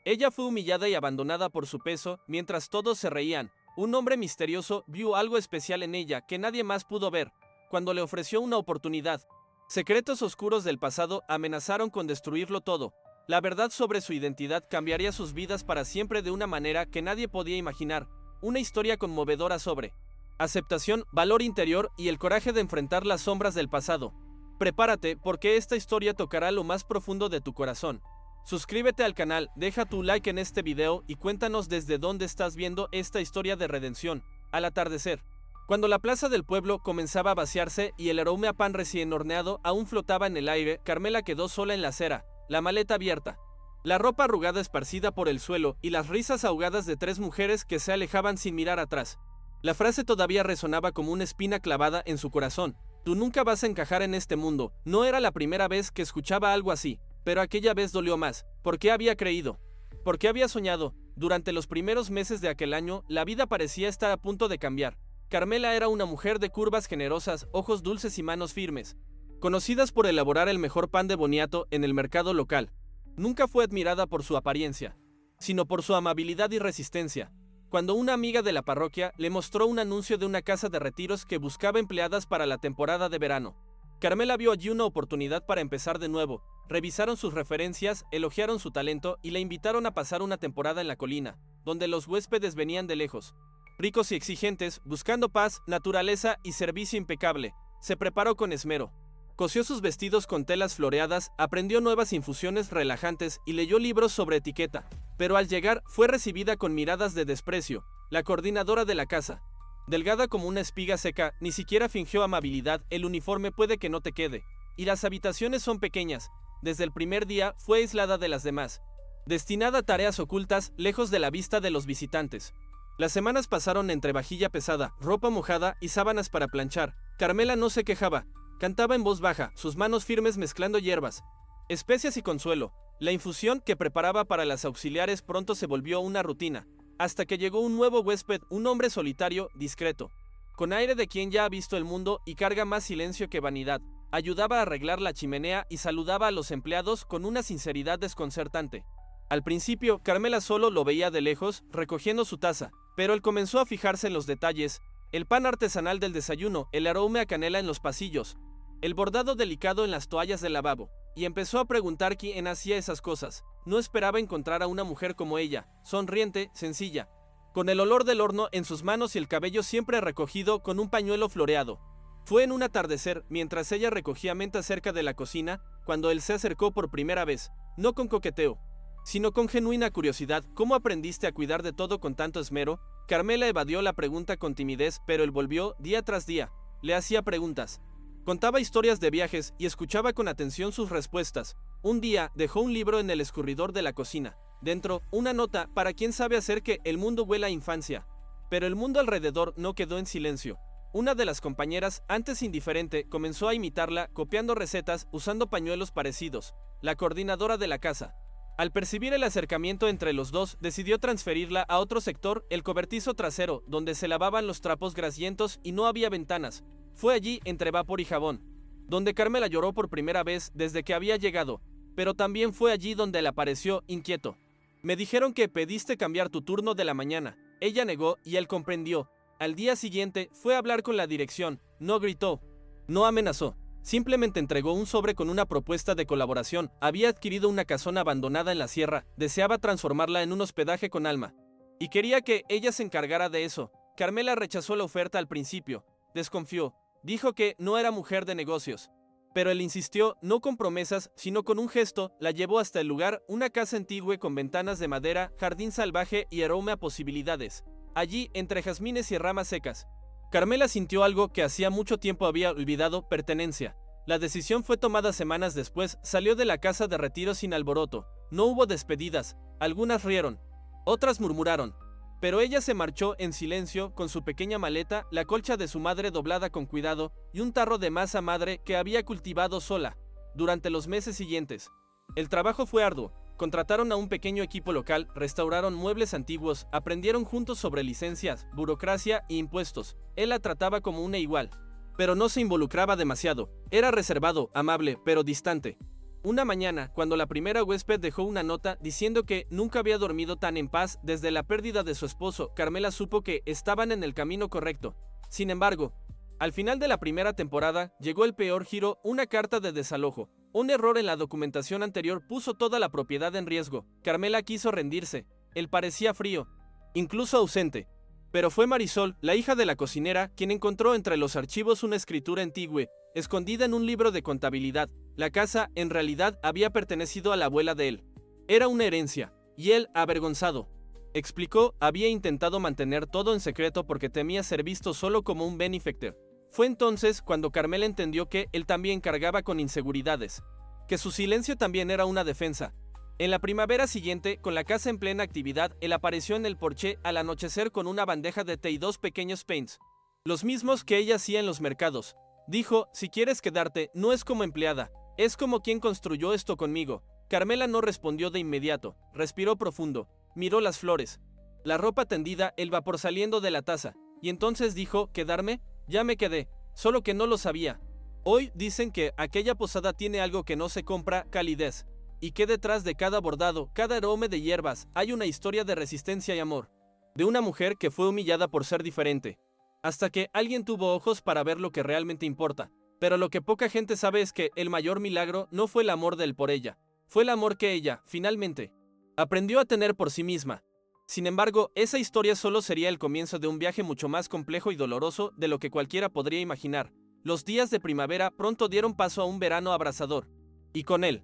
Ella fue humillada y abandonada por su peso, mientras todos se reían. Un hombre misterioso vio algo especial en ella que nadie más pudo ver, cuando le ofreció una oportunidad. Secretos oscuros del pasado amenazaron con destruirlo todo. La verdad sobre su identidad cambiaría sus vidas para siempre de una manera que nadie podía imaginar. Una historia conmovedora sobre aceptación, valor interior y el coraje de enfrentar las sombras del pasado. Prepárate porque esta historia tocará lo más profundo de tu corazón. Suscríbete al canal, deja tu like en este video y cuéntanos desde dónde estás viendo esta historia de redención. Al atardecer, cuando la plaza del pueblo comenzaba a vaciarse y el aroma a pan recién horneado aún flotaba en el aire, Carmela quedó sola en la acera, la maleta abierta, la ropa arrugada esparcida por el suelo y las risas ahogadas de tres mujeres que se alejaban sin mirar atrás. La frase todavía resonaba como una espina clavada en su corazón. Tú nunca vas a encajar en este mundo. No era la primera vez que escuchaba algo así, pero aquella vez dolió más. ¿Por qué había creído? ¿Por qué había soñado? Durante los primeros meses de aquel año, la vida parecía estar a punto de cambiar. Carmela era una mujer de curvas generosas, ojos dulces y manos firmes, conocidas por elaborar el mejor pan de boniato en el mercado local. Nunca fue admirada por su apariencia, sino por su amabilidad y resistencia. Cuando una amiga de la parroquia le mostró un anuncio de una casa de retiros que buscaba empleadas para la temporada de verano, Carmela vio allí una oportunidad para empezar de nuevo. Revisaron sus referencias, elogiaron su talento y la invitaron a pasar una temporada en la colina, donde los huéspedes venían de lejos. Ricos y exigentes, buscando paz, naturaleza y servicio impecable, se preparó con esmero. Cosió sus vestidos con telas floreadas, aprendió nuevas infusiones relajantes y leyó libros sobre etiqueta. Pero al llegar fue recibida con miradas de desprecio. La coordinadora de la casa, delgada como una espiga seca, ni siquiera fingió amabilidad. El uniforme puede que no te quede, y las habitaciones son pequeñas. Desde el primer día fue aislada de las demás, destinada a tareas ocultas, lejos de la vista de los visitantes. Las semanas pasaron entre vajilla pesada, ropa mojada y sábanas para planchar. Carmela no se quejaba, cantaba en voz baja, sus manos firmes mezclando hierbas, especias y consuelo. La infusión que preparaba para las auxiliares pronto se volvió una rutina, hasta que llegó un nuevo huésped, un hombre solitario, discreto, con aire de quien ya ha visto el mundo y carga más silencio que vanidad. Ayudaba a arreglar la chimenea y saludaba a los empleados con una sinceridad desconcertante. Al principio, Carmela solo lo veía de lejos, recogiendo su taza, pero él comenzó a fijarse en los detalles: el pan artesanal del desayuno, el aroma a canela en los pasillos, el bordado delicado en las toallas del lavabo, y empezó a preguntar quién hacía esas cosas. No esperaba encontrar a una mujer como ella, sonriente, sencilla, con el olor del horno en sus manos y el cabello siempre recogido con un pañuelo floreado. Fue en un atardecer, mientras ella recogía menta cerca de la cocina, cuando él se acercó por primera vez, no con coqueteo, sino con genuina curiosidad. ¿Cómo aprendiste a cuidar de todo con tanto esmero? Carmela evadió la pregunta con timidez, pero él volvió día tras día. Le hacía preguntas, contaba historias de viajes y escuchaba con atención sus respuestas. Un día dejó un libro en el escurridor de la cocina. Dentro, una nota para quien sabe hacer que el mundo huela a infancia. Pero el mundo alrededor no quedó en silencio. Una de las compañeras, antes indiferente, comenzó a imitarla, copiando recetas, usando pañuelos parecidos. La coordinadora de la casa, al percibir el acercamiento entre los dos, decidió transferirla a otro sector, el cobertizo trasero, donde se lavaban los trapos grasientos y no había ventanas. Fue allí, entre vapor y jabón, donde Carmela lloró por primera vez desde que había llegado, pero también fue allí donde le apareció inquieto. Me dijeron que pediste cambiar tu turno de la mañana. Ella negó y él comprendió. Al día siguiente fue a hablar con la dirección. No gritó, no amenazó. Simplemente entregó un sobre con una propuesta de colaboración. Había adquirido una casona abandonada en la sierra, deseaba transformarla en un hospedaje con alma, y quería que ella se encargara de eso. Carmela rechazó la oferta al principio, desconfió, dijo que no era mujer de negocios. Pero él insistió, no con promesas, sino con un gesto. La llevó hasta el lugar, una casa antigua con ventanas de madera, jardín salvaje y aroma a posibilidades. Allí, entre jazmines y ramas secas, Carmela sintió algo que hacía mucho tiempo había olvidado: pertenencia. La decisión fue tomada semanas después. Salió de la casa de retiro sin alboroto. No hubo despedidas. Algunas rieron, otras murmuraron, pero ella se marchó en silencio con su pequeña maleta, la colcha de su madre doblada con cuidado y un tarro de masa madre que había cultivado sola. Durante los meses siguientes, el trabajo fue arduo. Contrataron a un pequeño equipo local, restauraron muebles antiguos, aprendieron juntos sobre licencias, burocracia e impuestos. Él la trataba como una igual, pero no se involucraba demasiado. Era reservado, amable, pero distante. Una mañana, cuando la primera huésped dejó una nota diciendo que nunca había dormido tan en paz desde la pérdida de su esposo, Carmela supo que estaban en el camino correcto. Sin embargo, al final de la primera temporada, llegó el peor giro, una carta de desalojo. Un error en la documentación anterior puso toda la propiedad en riesgo. Carmela quiso rendirse. Él parecía frío, incluso ausente. Pero fue Marisol, la hija de la cocinera, quien encontró entre los archivos una escritura antigua, escondida en un libro de contabilidad. La casa, en realidad, había pertenecido a la abuela de él. Era una herencia, y él, avergonzado, explicó, había intentado mantener todo en secreto porque temía ser visto solo como un benefactor. Fue entonces cuando Carmela entendió que él también cargaba con inseguridades, que su silencio también era una defensa. En la primavera siguiente, con la casa en plena actividad, él apareció en el porche al anochecer con una bandeja de té y 2 pequeños pains, los mismos que ella hacía en los mercados. Dijo, si quieres quedarte, no es como empleada, es como quien construyó esto conmigo. Carmela no respondió de inmediato, respiró profundo, miró las flores, la ropa tendida, el vapor saliendo de la taza, y entonces dijo, ¿quedarme? Ya me quedé, solo que no lo sabía. Hoy dicen que aquella posada tiene algo que no se compra, calidez, y que detrás de cada bordado, cada aroma de hierbas, hay una historia de resistencia y amor, de una mujer que fue humillada por ser diferente, hasta que alguien tuvo ojos para ver lo que realmente importa. Pero lo que poca gente sabe es que el mayor milagro no fue el amor de él por ella, fue el amor que ella, finalmente, aprendió a tener por sí misma. Sin embargo, esa historia solo sería el comienzo de un viaje mucho más complejo y doloroso de lo que cualquiera podría imaginar. Los días de primavera pronto dieron paso a un verano abrasador, y con él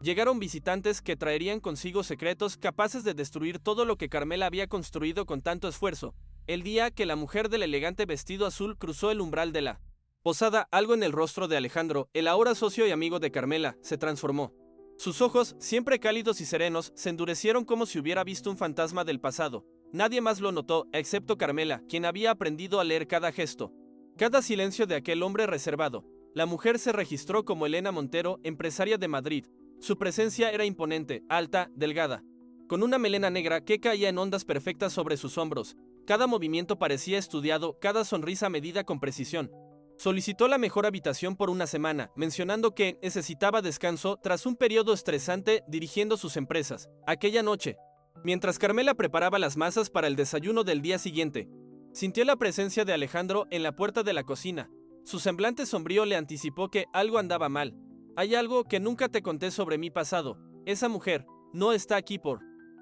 llegaron visitantes que traerían consigo secretos capaces de destruir todo lo que Carmela había construido con tanto esfuerzo. El día que la mujer del elegante vestido azul cruzó el umbral de la posada, algo en el rostro de Alejandro, el ahora socio y amigo de Carmela, se transformó. Sus ojos, siempre cálidos y serenos, se endurecieron como si hubiera visto un fantasma del pasado. Nadie más lo notó, excepto Carmela, quien había aprendido a leer cada gesto, cada silencio de aquel hombre reservado. La mujer se registró como Elena Montero, empresaria de Madrid. Su presencia era imponente, alta, delgada, con una melena negra que caía en ondas perfectas sobre sus hombros. Cada movimiento parecía estudiado, cada sonrisa medida con precisión. Solicitó la mejor habitación por una semana, mencionando que necesitaba descanso tras un periodo estresante dirigiendo sus empresas. Aquella noche, mientras Carmela preparaba las masas para el desayuno del día siguiente, sintió la presencia de Alejandro en la puerta de la cocina. Su semblante sombrío le anticipó que algo andaba mal. Hay algo que nunca te conté sobre mi pasado. Esa mujer no está aquí por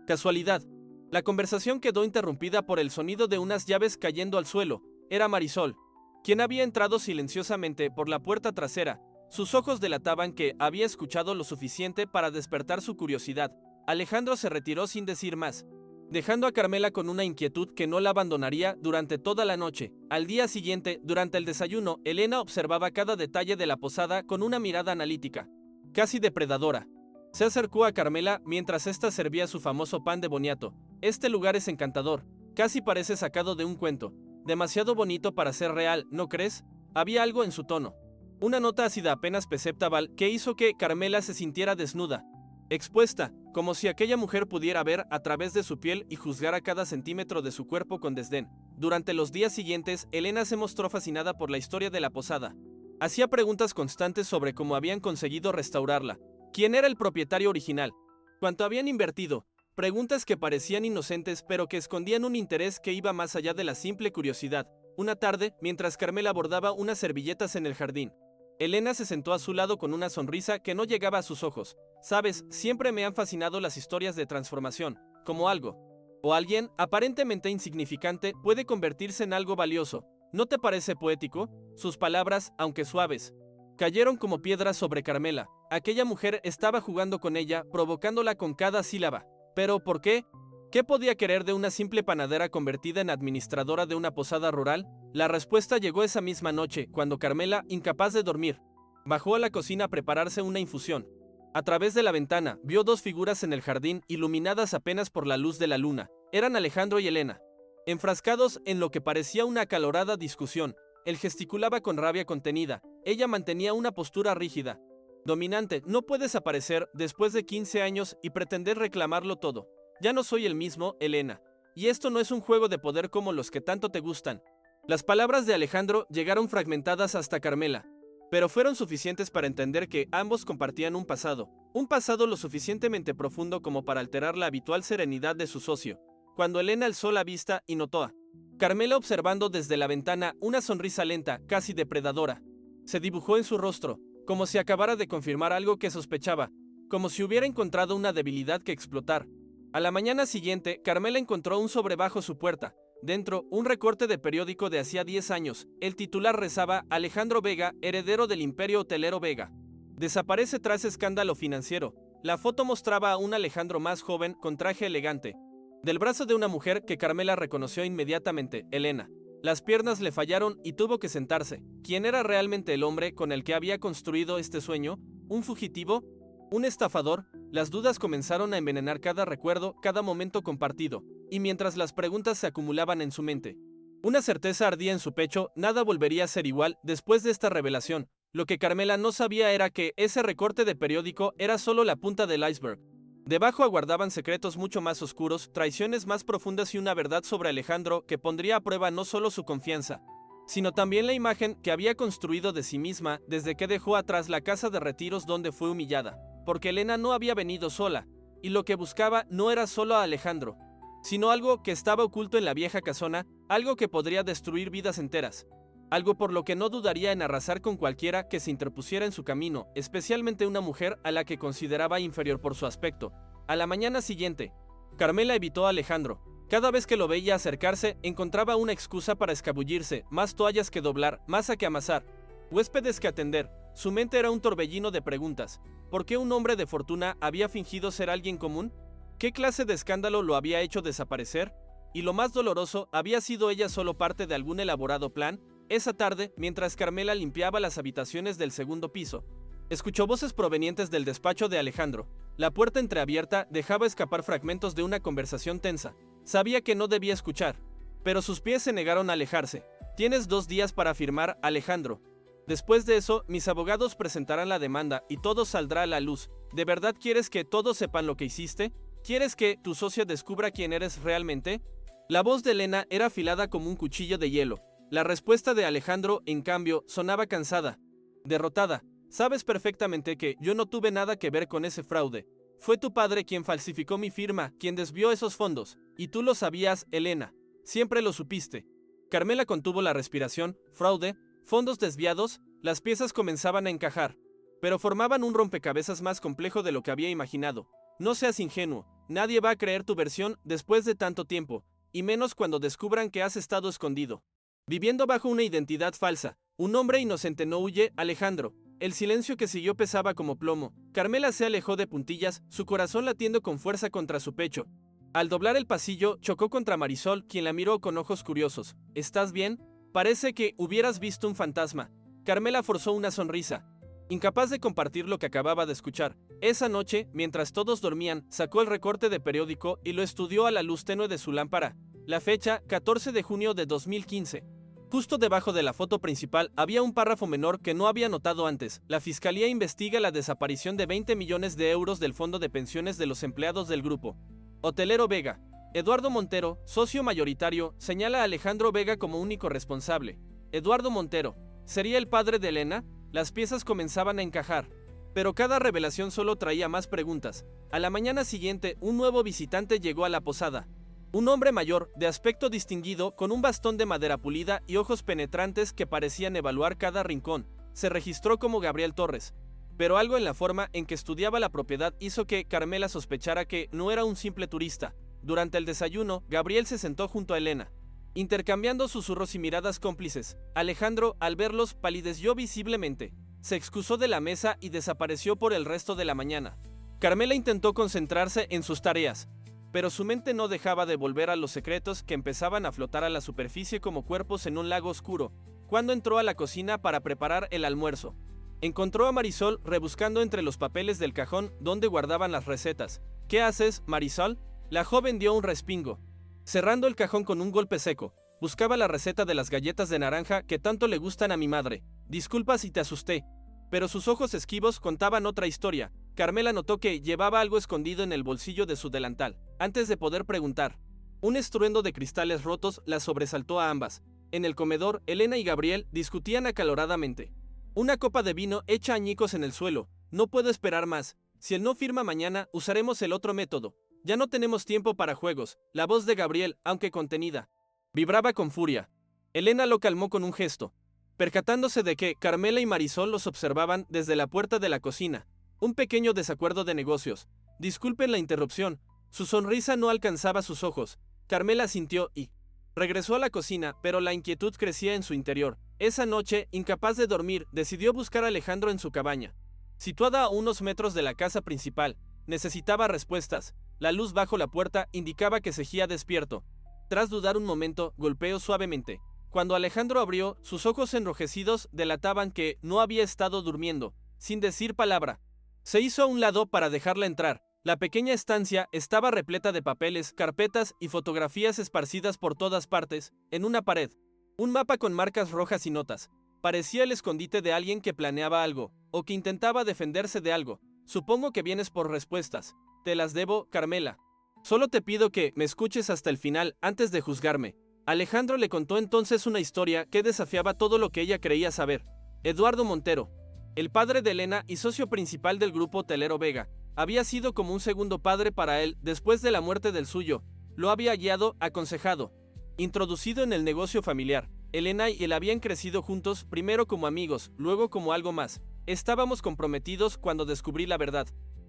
casualidad. La conversación quedó interrumpida por el sonido de unas llaves cayendo al suelo. Era Marisol, quien había entrado silenciosamente por la puerta trasera. Sus ojos delataban que había escuchado lo suficiente para despertar su curiosidad. Alejandro se retiró sin decir más, dejando a Carmela con una inquietud que no la abandonaría durante toda la noche. Al día siguiente, durante el desayuno, Elena observaba cada detalle de la posada con una mirada analítica, casi depredadora. Se acercó a Carmela mientras ésta servía su famoso pan de boniato. Este lugar es encantador, casi parece sacado de un cuento. Demasiado bonito para ser real, ¿no crees? Había algo en su tono, una nota ácida apenas perceptible que hizo que Carmela se sintiera desnuda, expuesta, como si aquella mujer pudiera ver a través de su piel y juzgara cada centímetro de su cuerpo con desdén. Durante los días siguientes, Elena se mostró fascinada por la historia de la posada. Hacía preguntas constantes sobre cómo habían conseguido restaurarla, quién era el propietario original, cuánto habían invertido. Preguntas que parecían inocentes pero que escondían un interés que iba más allá de la simple curiosidad. Una tarde, mientras Carmela bordaba unas servilletas en el jardín, Elena se sentó a su lado con una sonrisa que no llegaba a sus ojos. Sabes, siempre me han fascinado las historias de transformación, como algo o alguien aparentemente insignificante puede convertirse en algo valioso. ¿No te parece poético? Sus palabras, aunque suaves, cayeron como piedras sobre Carmela. Aquella mujer estaba jugando con ella, provocándola con cada sílaba. ¿Pero por qué? ¿Qué podía querer de una simple panadera convertida en administradora de una posada rural? La respuesta llegó esa misma noche, cuando Carmela, incapaz de dormir, bajó a la cocina a prepararse una infusión. A través de la ventana, vio 2 figuras en el jardín, iluminadas apenas por la luz de la luna. Eran Alejandro y Elena, enfrascados en lo que parecía una acalorada discusión. Él gesticulaba con rabia contenida. Ella mantenía una postura rígida, dominante. No puedes aparecer después de 15 años y pretender reclamarlo todo. Ya no soy el mismo, Elena. Y esto no es un juego de poder como los que tanto te gustan. Las palabras de Alejandro llegaron fragmentadas hasta Carmela. pero fueron suficientes para entender que ambos compartían un pasado lo suficientemente profundo como para alterar la habitual serenidad de su socio. Cuando Elena alzó la vista y notó a Carmela observando desde la ventana, una sonrisa lenta, casi depredadora, se dibujó en su rostro, como si acabara de confirmar algo que sospechaba, como si hubiera encontrado una debilidad que explotar. A la mañana siguiente, Carmela encontró un sobre bajo su puerta. Dentro, un recorte de periódico de hacía 10 años. El titular rezaba: Alejandro Vega, heredero del imperio hotelero Vega, desaparece tras escándalo financiero. La foto mostraba a un Alejandro más joven, con traje elegante, del brazo de una mujer que Carmela reconoció inmediatamente, Elena. Las piernas le fallaron y tuvo que sentarse. ¿Quién era realmente el hombre con el que había construido este sueño? ¿Un fugitivo? ¿Un estafador? Las dudas comenzaron a envenenar cada recuerdo, cada momento compartido, y mientras las preguntas se acumulaban en su mente, una certeza ardía en su pecho: nada volvería a ser igual después de esta revelación. Lo que Carmela no sabía era que ese recorte de periódico era solo la punta del iceberg. Debajo aguardaban secretos mucho más oscuros, traiciones más profundas y una verdad sobre Alejandro que pondría a prueba no solo su confianza, sino también la imagen que había construido de sí misma desde que dejó atrás la casa de retiros donde fue humillada. Porque Elena no había venido sola, y lo que buscaba no era solo a Alejandro, sino algo que estaba oculto en la vieja casona, algo que podría destruir vidas enteras. Algo por lo que no dudaría en arrasar con cualquiera que se interpusiera en su camino, especialmente una mujer a la que consideraba inferior por su aspecto. A la mañana siguiente, Carmela evitó a Alejandro. Cada vez que lo veía acercarse, encontraba una excusa para escabullirse: más toallas que doblar, masa que amasar, huéspedes que atender. Su mente era un torbellino de preguntas. ¿Por qué un hombre de fortuna había fingido ser alguien común? ¿Qué clase de escándalo lo había hecho desaparecer? Y lo más doloroso, ¿había sido ella solo parte de algún elaborado plan? Esa tarde, mientras Carmela limpiaba las habitaciones del segundo piso, escuchó voces provenientes del despacho de Alejandro. La puerta entreabierta dejaba escapar fragmentos de una conversación tensa. Sabía que no debía escuchar, pero sus pies se negaron a alejarse. Tienes 2 días para firmar, Alejandro. Después de eso, mis abogados presentarán la demanda y todo saldrá a la luz. ¿De verdad quieres que todos sepan lo que hiciste? ¿Quieres que tu socio descubra quién eres realmente? La voz de Elena era afilada como un cuchillo de hielo. La respuesta de Alejandro, en cambio, sonaba cansada, derrotada. Sabes perfectamente que yo no tuve nada que ver con ese fraude. Fue tu padre quien falsificó mi firma, quien desvió esos fondos. Y tú lo sabías, Elena. Siempre lo supiste. Carmela contuvo la respiración. Fraude, fondos desviados. Las piezas comenzaban a encajar, pero formaban un rompecabezas más complejo de lo que había imaginado. No seas ingenuo. Nadie va a creer tu versión después de tanto tiempo, y menos cuando descubran que has estado escondido, viviendo bajo una identidad falsa. Un hombre inocente no huye, Alejandro. El silencio que siguió pesaba como plomo. Carmela se alejó de puntillas, su corazón latiendo con fuerza contra su pecho. Al doblar el pasillo, chocó contra Marisol, quien la miró con ojos curiosos. ¿Estás bien? Parece que hubieras visto un fantasma. Carmela forzó una sonrisa, incapaz de compartir lo que acababa de escuchar. Esa noche, mientras todos dormían, sacó el recorte de periódico y lo estudió a la luz tenue de su lámpara. La fecha, 14 de junio de 2015. Justo debajo de la foto principal había un párrafo menor que no había notado antes. La fiscalía investiga la desaparición de 20 millones de euros del fondo de pensiones de los empleados del grupo hotelero Vega. Eduardo Montero, socio mayoritario, señala a Alejandro Vega como único responsable. Eduardo Montero, ¿sería el padre de Elena? Las piezas comenzaban a encajar, pero cada revelación solo traía más preguntas. A la mañana siguiente, un nuevo visitante llegó a la posada. Un hombre mayor, de aspecto distinguido, con un bastón de madera pulida y ojos penetrantes que parecían evaluar cada rincón. Se registró como Gabriel Torres, pero algo en la forma en que estudiaba la propiedad hizo que Carmela sospechara que no era un simple turista. Durante el desayuno, Gabriel se sentó junto a Elena, intercambiando susurros y miradas cómplices. Alejandro, al verlos, palideció visiblemente. Se excusó de la mesa y desapareció por el resto de la mañana. Carmela intentó concentrarse en sus tareas, pero su mente no dejaba de volver a los secretos que empezaban a flotar a la superficie como cuerpos en un lago oscuro. Cuando entró a la cocina para preparar el almuerzo, encontró a Marisol rebuscando entre los papeles del cajón donde guardaban las recetas. ¿Qué haces, Marisol? La joven dio un respingo, cerrando el cajón con un golpe seco. Buscaba la receta de las galletas de naranja que tanto le gustan a mi madre. Disculpa si te asusté. Pero sus ojos esquivos contaban otra historia. Carmela notó que llevaba algo escondido en el bolsillo de su delantal. Antes de poder preguntar, un estruendo de cristales rotos las sobresaltó a ambas. En el comedor, Elena y Gabriel discutían acaloradamente. Una copa de vino echa añicos en el suelo. No puedo esperar más. Si él no firma mañana, usaremos el otro método. Ya no tenemos tiempo para juegos. La voz de Gabriel, aunque contenida, vibraba con furia. Elena lo calmó con un gesto, percatándose de que Carmela y Marisol los observaban desde la puerta de la cocina. Un pequeño desacuerdo de negocios. Disculpen la interrupción. Su sonrisa no alcanzaba sus ojos. Carmela sintió y regresó a la cocina, pero la inquietud crecía en su interior. Esa noche, incapaz de dormir, decidió buscar a Alejandro en su cabaña. Situada a unos metros de la casa principal, necesitaba respuestas. La luz bajo la puerta indicaba que seguía despierto. Tras dudar un momento, golpeó suavemente. Cuando Alejandro abrió, sus ojos enrojecidos delataban que no había estado durmiendo, sin decir palabra. Se hizo a un lado para dejarla entrar. La pequeña estancia estaba repleta de papeles, carpetas y fotografías esparcidas por todas partes. En una pared, un mapa con marcas rojas y notas. Parecía el escondite de alguien que planeaba algo, o que intentaba defenderse de algo. Supongo que vienes por respuestas. Te las debo, Carmela. Solo te pido que me escuches hasta el final antes de juzgarme. Alejandro le contó entonces una historia que desafiaba todo lo que ella creía saber. Eduardo Montero, el padre de Elena y socio principal del grupo hotelero Vega, había sido como un segundo padre para él después de la muerte del suyo. Lo había guiado, aconsejado, introducido en el negocio familiar. Elena y él habían crecido juntos, primero como amigos, luego como algo más. Estábamos comprometidos cuando descubrí la verdad.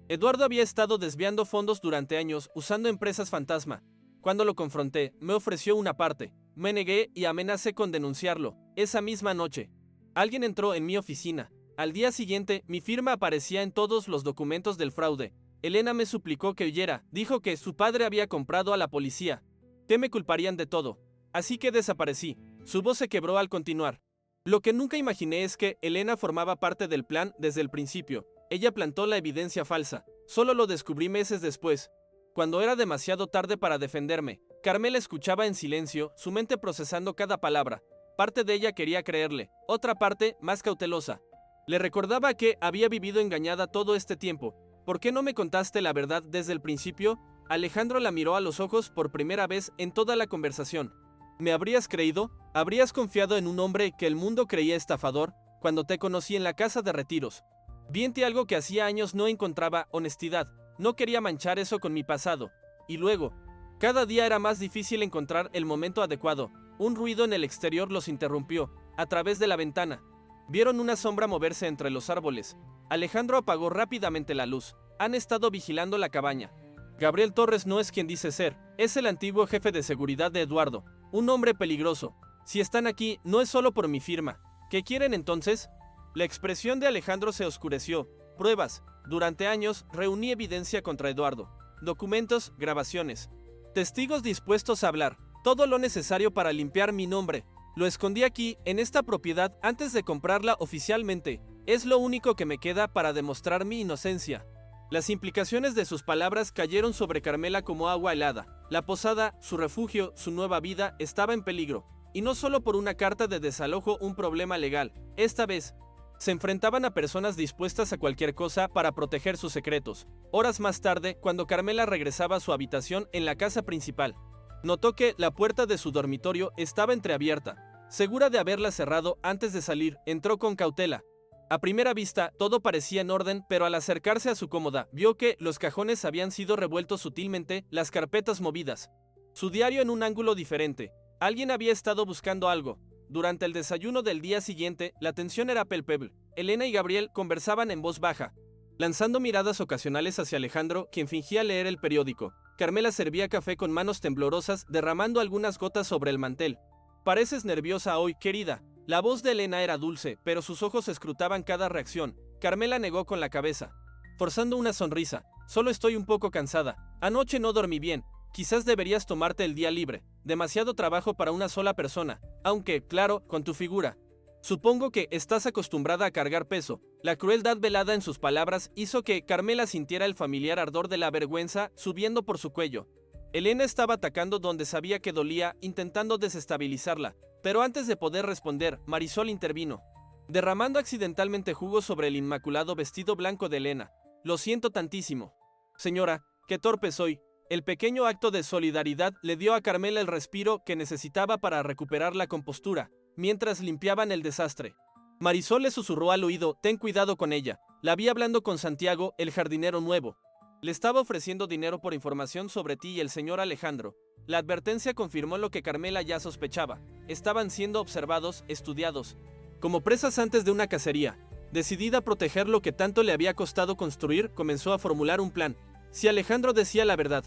Eduardo había estado desviando fondos durante años usando empresas fantasma. Cuando lo confronté, me ofreció una parte. Me negué y amenacé con denunciarlo. Esa misma noche, alguien entró en mi oficina. Al día siguiente, mi firma aparecía en todos los documentos del fraude. Elena me suplicó que huyera. Dijo que su padre había comprado a la policía, que me culparían de todo. Así que desaparecí. Su voz se quebró al continuar. Lo que nunca imaginé es que Elena formaba parte del plan desde el principio. Ella plantó la evidencia falsa. Solo lo descubrí meses después, cuando era demasiado tarde para defenderme. Carmela escuchaba en silencio, su mente procesando cada palabra. Parte de ella quería creerle, otra parte, más cautelosa, le recordaba que había vivido engañada todo este tiempo. ¿Por qué no me contaste la verdad desde el principio? Alejandro la miró a los ojos por primera vez en toda la conversación. ¿Me habrías creído? ¿Habrías confiado en un hombre que el mundo creía estafador cuando te conocí en la casa de retiros? Vi en ti algo que hacía años no encontraba: honestidad. No quería manchar eso con mi pasado. Y luego, cada día era más difícil encontrar el momento adecuado. Un ruido en el exterior los interrumpió. A través de la ventana, vieron una sombra moverse entre los árboles. Alejandro apagó rápidamente la luz. Han estado vigilando la cabaña. Gabriel Torres no es quien dice ser. Es el antiguo jefe de seguridad de Eduardo. Un hombre peligroso. Si están aquí, no es solo por mi firma. ¿Qué quieren entonces? La expresión de Alejandro se oscureció. Pruebas. Durante años, reuní evidencia contra Eduardo. Documentos, grabaciones. Testigos dispuestos a hablar. Todo lo necesario para limpiar mi nombre. Lo escondí aquí, en esta propiedad, antes de comprarla oficialmente. Es lo único que me queda para demostrar mi inocencia. Las implicaciones de sus palabras cayeron sobre Carmela como agua helada. La posada, su refugio, su nueva vida, estaba en peligro. Y no solo por una carta de desalojo, un problema legal. Esta vez, se enfrentaban a personas dispuestas a cualquier cosa para proteger sus secretos. Horas más tarde, cuando Carmela regresaba a su habitación en la casa principal, notó que la puerta de su dormitorio estaba entreabierta. Segura de haberla cerrado antes de salir, entró con cautela. A primera vista, todo parecía en orden, pero al acercarse a su cómoda, vio que los cajones habían sido revueltos sutilmente, las carpetas movidas. Su diario en un ángulo diferente. Alguien había estado buscando algo. Durante el desayuno del día siguiente, la tensión era palpable. Elena y Gabriel conversaban en voz baja, lanzando miradas ocasionales hacia Alejandro, quien fingía leer el periódico. Carmela servía café con manos temblorosas, derramando algunas gotas sobre el mantel. «Pareces nerviosa hoy, querida». La voz de Elena era dulce, pero sus ojos escrutaban cada reacción. Carmela negó con la cabeza, forzando una sonrisa. «Solo estoy un poco cansada. Anoche no dormí bien. Quizás deberías tomarte el día libre. Demasiado trabajo para una sola persona. Aunque, claro, con tu figura. Supongo que estás acostumbrada a cargar peso». La crueldad velada en sus palabras hizo que Carmela sintiera el familiar ardor de la vergüenza subiendo por su cuello. Elena estaba atacando donde sabía que dolía, intentando desestabilizarla. Pero antes de poder responder, Marisol intervino, derramando accidentalmente jugo sobre el inmaculado vestido blanco de Elena. «Lo siento tantísimo. Señora, qué torpe soy». El pequeño acto de solidaridad le dio a Carmela el respiro que necesitaba para recuperar la compostura, mientras limpiaban el desastre. Marisol le susurró al oído: ten cuidado con ella. La vi hablando con Santiago, el jardinero nuevo. Le estaba ofreciendo dinero por información sobre ti y el señor Alejandro. La advertencia confirmó lo que Carmela ya sospechaba. Estaban siendo observados, estudiados, como presas antes de una cacería. Decidida a proteger lo que tanto le había costado construir, comenzó a formular un plan. Si Alejandro decía la verdad,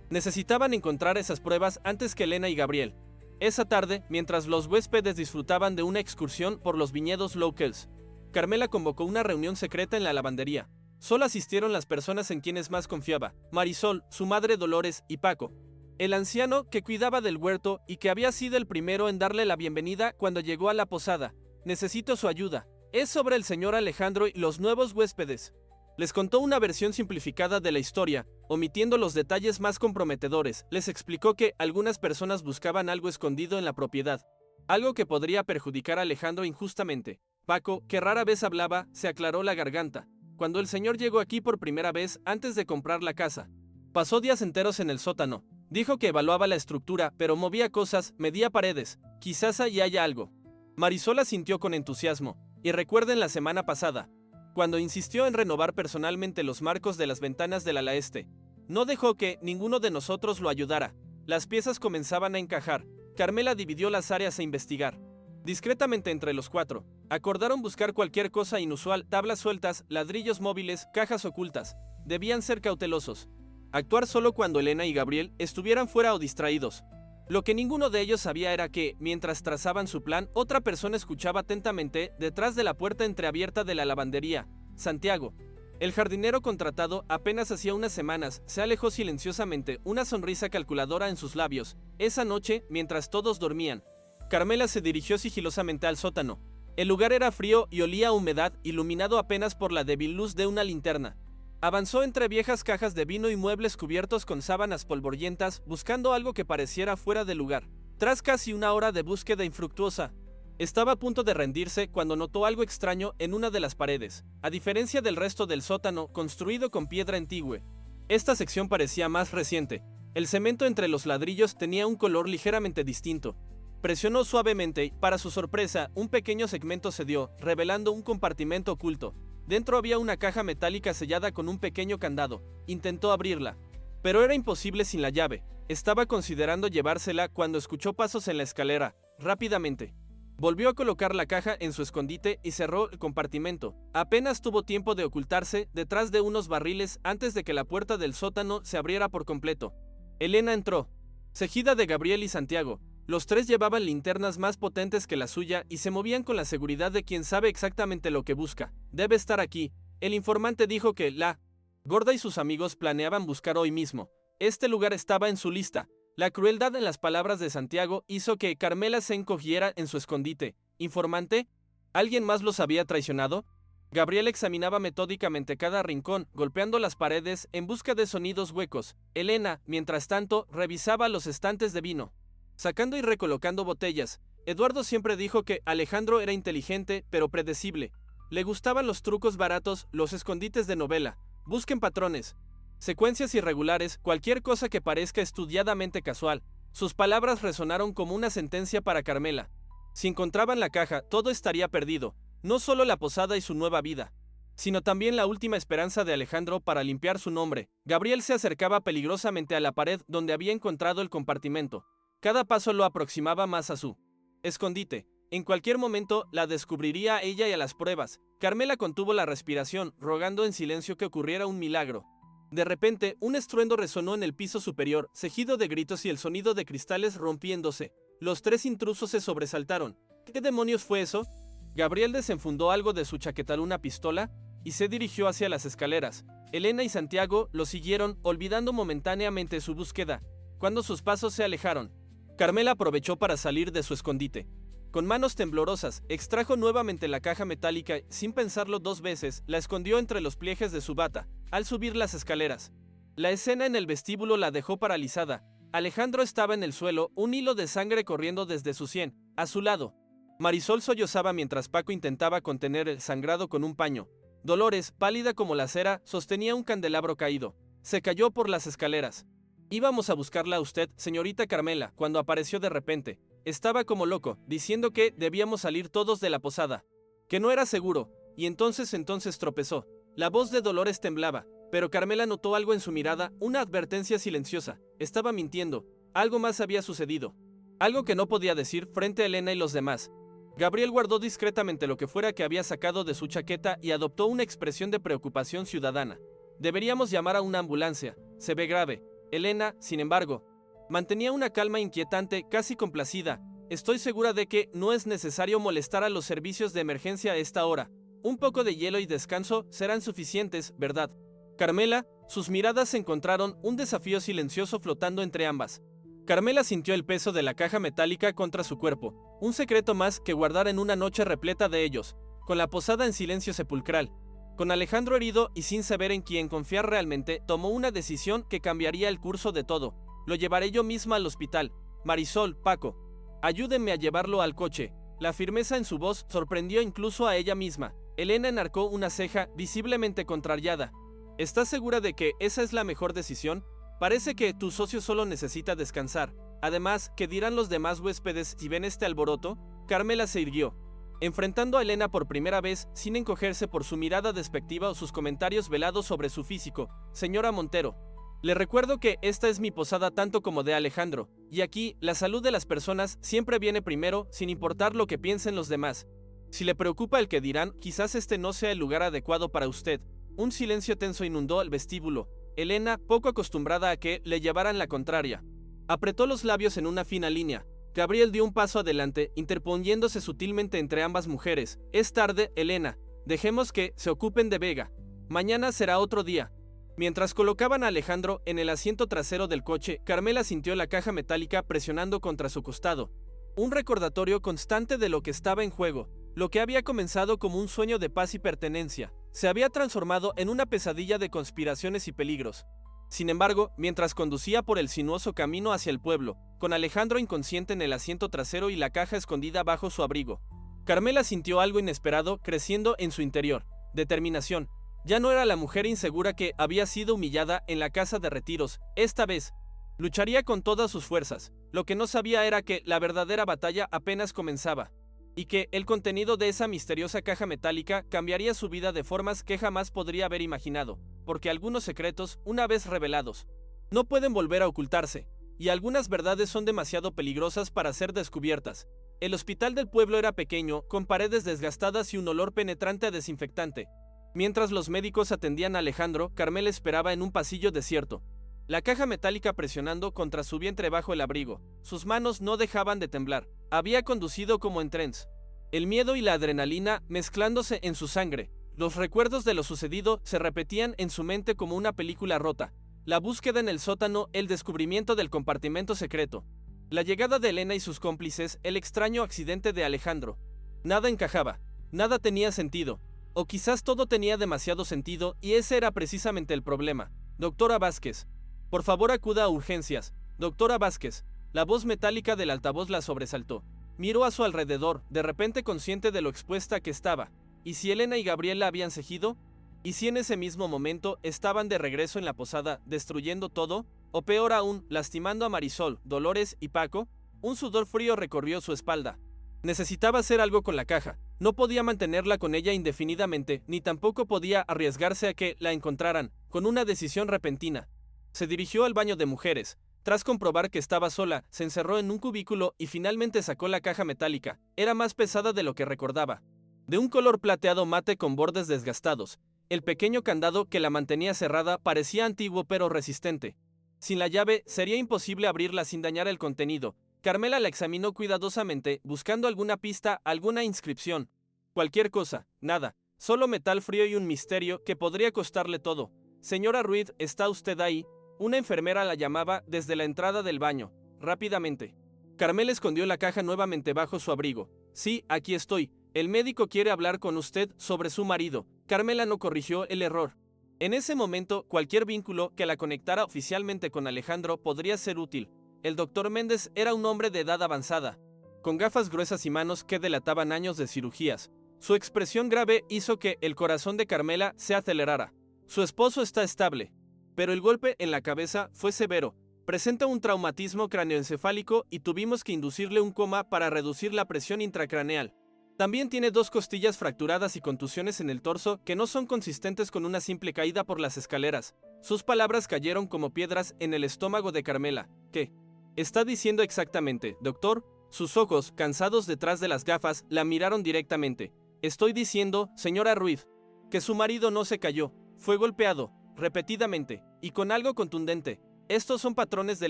necesitaban encontrar esas pruebas antes que Elena y Gabriel. Esa tarde, mientras los huéspedes disfrutaban de una excursión por los viñedos locals, Carmela convocó una reunión secreta en la lavandería. Solo asistieron las personas en quienes más confiaba: Marisol, su madre Dolores y Paco, el anciano que cuidaba del huerto y que había sido el primero en darle la bienvenida cuando llegó a la posada. Necesito su ayuda. Es sobre el señor Alejandro y los nuevos huéspedes. Les contó una versión simplificada de la historia, omitiendo los detalles más comprometedores. Les explicó que algunas personas buscaban algo escondido en la propiedad, algo que podría perjudicar a Alejandro injustamente. Paco, que rara vez hablaba, se aclaró la garganta. Cuando el señor llegó aquí por primera vez antes de comprar la casa, pasó días enteros en el sótano. Dijo que evaluaba la estructura, pero movía cosas, medía paredes. Quizás ahí haya algo. Marisol asintió con entusiasmo. Y recuerden la semana pasada, cuando insistió en renovar personalmente los marcos de las ventanas del ala este. No dejó que ninguno de nosotros lo ayudara. Las piezas comenzaban a encajar. Carmela dividió las áreas a investigar. Discretamente entre los cuatro, acordaron buscar cualquier cosa inusual: tablas sueltas, ladrillos móviles, cajas ocultas. Debían ser cautelosos. Actuar solo cuando Elena y Gabriel estuvieran fuera o distraídos. Lo que ninguno de ellos sabía era que, mientras trazaban su plan, otra persona escuchaba atentamente detrás de la puerta entreabierta de la lavandería. Santiago, el jardinero contratado apenas hacía unas semanas, se alejó silenciosamente, una sonrisa calculadora en sus labios. Esa noche, mientras todos dormían, Carmela se dirigió sigilosamente al sótano. El lugar era frío y olía a humedad, iluminado apenas por la débil luz de una linterna. Avanzó entre viejas cajas de vino y muebles cubiertos con sábanas polvorientas, buscando algo que pareciera fuera de lugar. Tras casi una hora de búsqueda infructuosa, estaba a punto de rendirse cuando notó algo extraño en una de las paredes. A diferencia del resto del sótano, construido con piedra antigua, esta sección parecía más reciente. El cemento entre los ladrillos tenía un color ligeramente distinto. Presionó suavemente y, para su sorpresa, un pequeño segmento cedió, revelando un compartimento oculto. Dentro había una caja metálica sellada con un pequeño candado. Intentó abrirla, pero era imposible sin la llave. Estaba considerando llevársela cuando escuchó pasos en la escalera. Rápidamente volvió a colocar la caja en su escondite y cerró el compartimento. Apenas tuvo tiempo de ocultarse detrás de unos barriles antes de que la puerta del sótano se abriera por completo. Elena entró, seguida de Gabriel y Santiago. Los tres llevaban linternas más potentes que la suya y se movían con la seguridad de quien sabe exactamente lo que busca. Debe estar aquí. El informante dijo que la gorda y sus amigos planeaban buscar hoy mismo. Este lugar estaba en su lista. La crueldad en las palabras de Santiago hizo que Carmela se encogiera en su escondite. ¿Informante? ¿Alguien más los había traicionado? Gabriel examinaba metódicamente cada rincón, golpeando las paredes en busca de sonidos huecos. Elena, mientras tanto, revisaba los estantes de vino, sacando y recolocando botellas. Eduardo siempre dijo que Alejandro era inteligente, pero predecible. Le gustaban los trucos baratos, los escondites de novela. Busquen patrones, secuencias irregulares, cualquier cosa que parezca estudiadamente casual. Sus palabras resonaron como una sentencia para Carmela. Si encontraban la caja, todo estaría perdido. No solo la posada y su nueva vida, sino también la última esperanza de Alejandro para limpiar su nombre. Gabriel se acercaba peligrosamente a la pared donde había encontrado el compartimento. Cada paso lo aproximaba más a su escondite. En cualquier momento la descubriría a ella y a las pruebas. Carmela contuvo la respiración, rogando en silencio que ocurriera un milagro. De repente, un estruendo resonó en el piso superior, seguido de gritos y el sonido de cristales rompiéndose. Los tres intrusos se sobresaltaron. ¿Qué demonios fue eso? Gabriel desenfundó algo de su chaqueta, una pistola, y se dirigió hacia las escaleras. Elena y Santiago lo siguieron, olvidando momentáneamente su búsqueda. Cuando sus pasos se alejaron, Carmela aprovechó para salir de su escondite. Con manos temblorosas, extrajo nuevamente la caja metálica y, sin pensarlo dos veces, la escondió entre los pliejes de su bata. Al subir las escaleras, la escena en el vestíbulo la dejó paralizada. Alejandro estaba en el suelo, un hilo de sangre corriendo desde su sien. A su lado, Marisol sollozaba mientras Paco intentaba contener el sangrado con un paño. Dolores, pálida como la cera, sostenía un candelabro caído. Se cayó por las escaleras. Íbamos a buscarla a usted, señorita Carmela, cuando apareció de repente. Estaba como loco, diciendo que debíamos salir todos de la posada. que no era seguro, y entonces tropezó. La voz de Dolores temblaba, pero Carmela notó algo en su mirada, una advertencia silenciosa. Estaba mintiendo, algo más había sucedido. Algo que no podía decir frente a Elena y los demás. Gabriel guardó discretamente lo que fuera que había sacado de su chaqueta y adoptó una expresión de preocupación ciudadana. Deberíamos llamar a una ambulancia, se ve grave. Elena, sin embargo, mantenía una calma inquietante, casi complacida. Estoy segura de que no es necesario molestar a los servicios de emergencia a esta hora. Un poco de hielo y descanso serán suficientes, ¿verdad? Carmela, sus miradas encontraron un desafío silencioso flotando entre ambas. Carmela sintió el peso de la caja metálica contra su cuerpo, un secreto más que guardar en una noche repleta de ellos, con la posada en silencio sepulcral. Con Alejandro herido y sin saber en quién confiar realmente, tomó una decisión que cambiaría el curso de todo. Lo llevaré yo misma al hospital. Marisol, Paco, ayúdenme a llevarlo al coche. La firmeza en su voz sorprendió incluso a ella misma. Elena enarcó una ceja, visiblemente contrariada. ¿Estás segura de que esa es la mejor decisión? Parece que tu socio solo necesita descansar. Además, ¿qué dirán los demás huéspedes si ven este alboroto? Carmela se irguió, enfrentando a Elena por primera vez, sin encogerse por su mirada despectiva o sus comentarios velados sobre su físico. Señora Montero, le recuerdo que esta es mi posada tanto como de Alejandro, y aquí la salud de las personas siempre viene primero, sin importar lo que piensen los demás. Si le preocupa el que dirán, quizás este no sea el lugar adecuado para usted. Un silencio tenso inundó el vestíbulo. Elena, poco acostumbrada a que le llevaran la contraria, apretó los labios en una fina línea. Gabriel dio un paso adelante, interponiéndose sutilmente entre ambas mujeres. Es tarde, Elena. Dejemos que se ocupen de Vega. Mañana será otro día. Mientras colocaban a Alejandro en el asiento trasero del coche, Carmela sintió la caja metálica presionando contra su costado. Un recordatorio constante de lo que estaba en juego. Lo que había comenzado como un sueño de paz y pertenencia, se había transformado en una pesadilla de conspiraciones y peligros. Sin embargo, mientras conducía por el sinuoso camino hacia el pueblo, con Alejandro inconsciente en el asiento trasero y la caja escondida bajo su abrigo, Carmela sintió algo inesperado creciendo en su interior. Determinación. Ya no era la mujer insegura que había sido humillada en la casa de retiros. Esta vez, lucharía con todas sus fuerzas. Lo que no sabía era que la verdadera batalla apenas comenzaba, y que el contenido de esa misteriosa caja metálica cambiaría su vida de formas que jamás podría haber imaginado, porque algunos secretos, una vez revelados, no pueden volver a ocultarse, y algunas verdades son demasiado peligrosas para ser descubiertas. El hospital del pueblo era pequeño, con paredes desgastadas y un olor penetrante a desinfectante. Mientras los médicos atendían a Alejandro, Carmela esperaba en un pasillo desierto, la caja metálica presionando contra su vientre bajo el abrigo. Sus manos no dejaban de temblar. Había conducido como en trance, el miedo y la adrenalina mezclándose en su sangre. Los recuerdos de lo sucedido se repetían en su mente como una película rota. La búsqueda en el sótano, el descubrimiento del compartimento secreto, la llegada de Elena y sus cómplices, el extraño accidente de Alejandro. Nada encajaba, nada tenía sentido, o quizás todo tenía demasiado sentido y ese era precisamente el problema. Doctora Vázquez, por favor acuda a urgencias. Doctora Vázquez. La voz metálica del altavoz la sobresaltó. Miró a su alrededor, de repente consciente de lo expuesta que estaba. ¿Y si Elena y Gabriel la habían seguido? ¿Y si en ese mismo momento estaban de regreso en la posada, destruyendo todo? O peor aún, lastimando a Marisol, Dolores y Paco. Un sudor frío recorrió su espalda. Necesitaba hacer algo con la caja. No podía mantenerla con ella indefinidamente, ni tampoco podía arriesgarse a que la encontraran, con una decisión repentina. Se dirigió al baño de mujeres. Tras comprobar que estaba sola, se encerró en un cubículo y finalmente sacó la caja metálica. Era más pesada de lo que recordaba. De un color plateado mate con bordes desgastados. El pequeño candado que la mantenía cerrada parecía antiguo pero resistente. Sin la llave, sería imposible abrirla sin dañar el contenido. Carmela la examinó cuidadosamente, buscando alguna pista, alguna inscripción. Cualquier cosa, nada. Solo metal frío y un misterio que podría costarle todo. Señora Ruiz, ¿está usted ahí? Una enfermera la llamaba desde la entrada del baño. Rápidamente. Carmela escondió la caja nuevamente bajo su abrigo. Sí, aquí estoy. El médico quiere hablar con usted sobre su marido. Carmela no corrigió el error. En ese momento, cualquier vínculo que la conectara oficialmente con Alejandro podría ser útil. El doctor Méndez era un hombre de edad avanzada, con gafas gruesas y manos que delataban años de cirugías. Su expresión grave hizo que el corazón de Carmela se acelerara. Su esposo está estable, pero el golpe en la cabeza fue severo. Presenta un traumatismo cráneoencefálico y tuvimos que inducirle un coma para reducir la presión intracraneal. También tiene 2 costillas fracturadas y contusiones en el torso que no son consistentes con una simple caída por las escaleras. Sus palabras cayeron como piedras en el estómago de Carmela. ¿Qué está diciendo exactamente, doctor? Sus ojos, cansados detrás de las gafas, la miraron directamente. Estoy diciendo, señora Ruiz, que su marido no se cayó, fue golpeado, repetidamente, y con algo contundente. Estos son patrones de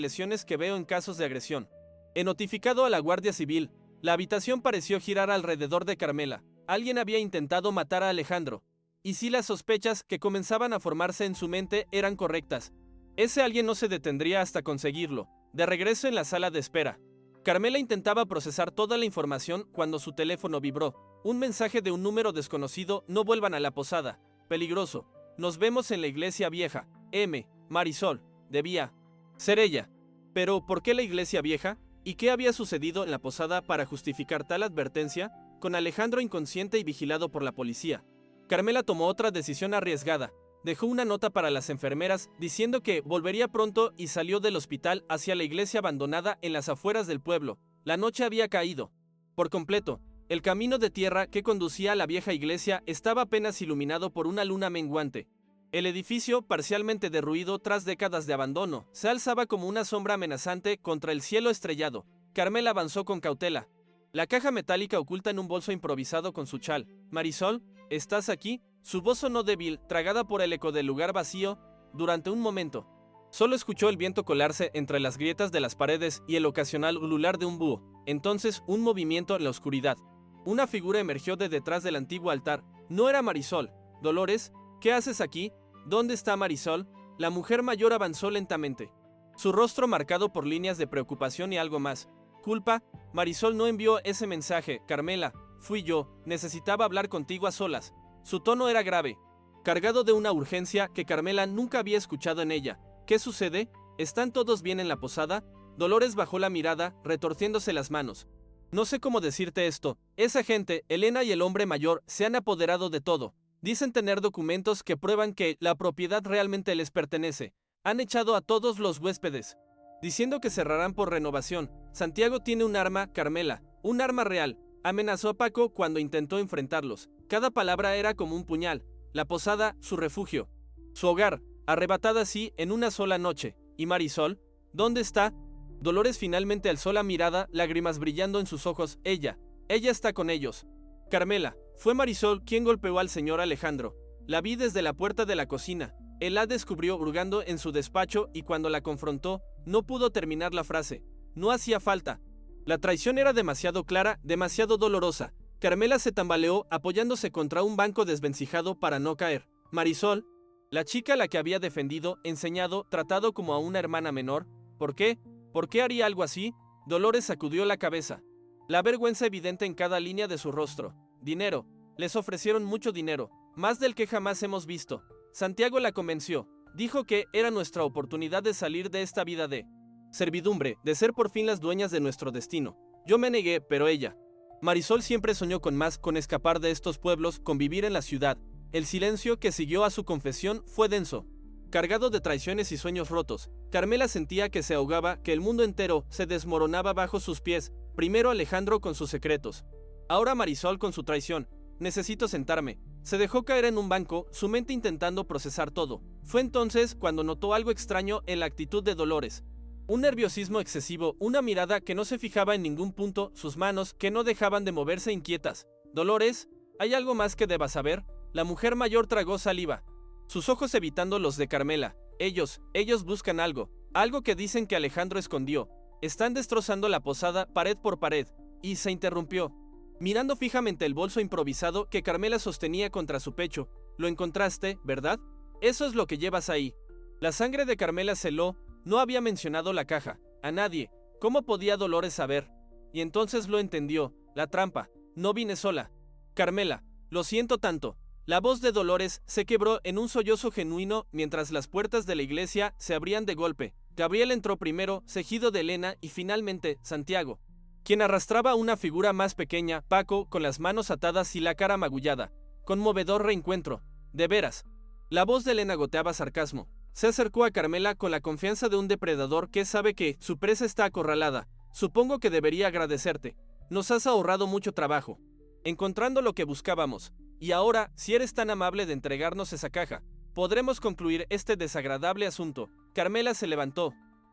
lesiones que veo en casos de agresión. He notificado a la Guardia Civil. La habitación pareció girar alrededor de Carmela. Alguien había intentado matar a Alejandro. Y si las sospechas que comenzaban a formarse en su mente eran correctas, ese alguien no se detendría hasta conseguirlo. De regreso en la sala de espera, Carmela intentaba procesar toda la información cuando su teléfono vibró. Un mensaje de un número desconocido: no vuelvan a la posada. Peligroso. Nos vemos en la iglesia vieja. M. Marisol. Debía ser ella. Pero, ¿por qué la iglesia vieja? ¿Y qué había sucedido en la posada para justificar tal advertencia? Con Alejandro inconsciente y vigilado por la policía, Carmela tomó otra decisión arriesgada. Dejó una nota para las enfermeras diciendo que volvería pronto y salió del hospital hacia la iglesia abandonada en las afueras del pueblo. La noche había caído por completo. El camino de tierra que conducía a la vieja iglesia estaba apenas iluminado por una luna menguante. El edificio, parcialmente derruido tras décadas de abandono, se alzaba como una sombra amenazante contra el cielo estrellado. Carmela avanzó con cautela, la caja metálica oculta en un bolso improvisado con su chal. Marisol, ¿estás aquí? Su voz sonó débil, tragada por el eco del lugar vacío. Durante un momento, solo escuchó el viento colarse entre las grietas de las paredes y el ocasional ulular de un búho. Entonces, un movimiento en la oscuridad. Una figura emergió de detrás del antiguo altar. No era Marisol. Dolores, ¿qué haces aquí? ¿Dónde está Marisol? La mujer mayor avanzó lentamente, su rostro marcado por líneas de preocupación y algo más. Culpa. Marisol no envió ese mensaje. Carmela, fui yo. Necesitaba hablar contigo a solas. Su tono era grave, cargado de una urgencia que Carmela nunca había escuchado en ella. ¿Qué sucede? ¿Están todos bien en la posada? Dolores bajó la mirada, retorciéndose las manos. No sé cómo decirte esto. Esa gente, Elena y el hombre mayor, se han apoderado de todo. Dicen tener documentos que prueban que la propiedad realmente les pertenece. Han echado a todos los huéspedes, diciendo que cerrarán por renovación. Santiago tiene un arma, Carmela, un arma real. Amenazó a Paco cuando intentó enfrentarlos. Cada palabra era como un puñal. La posada, su refugio, su hogar, arrebatada así en una sola noche. ¿Y Marisol? ¿Dónde está? Dolores finalmente alzó la mirada, lágrimas brillando en sus ojos. Ella está con ellos. Carmela, fue Marisol quien golpeó al señor Alejandro. La vi desde la puerta de la cocina. Él la descubrió hurgando en su despacho y cuando la confrontó, no pudo terminar la frase. No hacía falta. La traición era demasiado clara, demasiado dolorosa. Carmela se tambaleó apoyándose contra un banco desvencijado para no caer. Marisol, la chica a la que había defendido, enseñado, tratado como a una hermana menor. ¿Por qué? ¿Por qué haría algo así? Dolores sacudió la cabeza, la vergüenza evidente en cada línea de su rostro. Dinero. Les ofrecieron mucho dinero, más del que jamás hemos visto. Santiago la convenció. Dijo que era nuestra oportunidad de salir de esta vida de servidumbre, de ser por fin las dueñas de nuestro destino. Yo me negué, pero ella. Marisol siempre soñó con más, con escapar de estos pueblos, con vivir en la ciudad. El silencio que siguió a su confesión fue denso, cargado de traiciones y sueños rotos. Carmela sentía que se ahogaba, que el mundo entero se desmoronaba bajo sus pies. Primero Alejandro con sus secretos, ahora Marisol con su traición. Necesito sentarme. Se dejó caer en un banco, su mente intentando procesar todo. Fue entonces cuando notó algo extraño en la actitud de Dolores. Un nerviosismo excesivo, una mirada que no se fijaba en ningún punto, sus manos que no dejaban de moverse inquietas. Dolores, ¿hay algo más que debas saber? La mujer mayor tragó saliva, sus ojos evitando los de Carmela. Ellos buscan algo, algo que dicen que Alejandro escondió. Están destrozando la posada pared por pared. Y se interrumpió, mirando fijamente el bolso improvisado que Carmela sostenía contra su pecho. Lo encontraste, ¿verdad? Eso es lo que llevas ahí. La sangre de Carmela se heló. No había mencionado la caja a nadie. ¿Cómo podía Dolores saber? Y entonces lo entendió. La trampa. No vine sola. Carmela, lo siento tanto. La voz de Dolores se quebró en un sollozo genuino mientras las puertas de la iglesia se abrían de golpe. Gabriel entró primero, seguido de Elena y finalmente Santiago, quien arrastraba una figura más pequeña, Paco, con las manos atadas y la cara magullada. Conmovedor reencuentro. De veras. La voz de Elena goteaba sarcasmo. Se acercó a Carmela con la confianza de un depredador que sabe que su presa está acorralada. Supongo que debería agradecerte. Nos has ahorrado mucho trabajo. encontrando lo que buscábamos. Y ahora, si eres tan amable de entregarnos esa caja, podremos concluir este desagradable asunto. Carmela se levantó,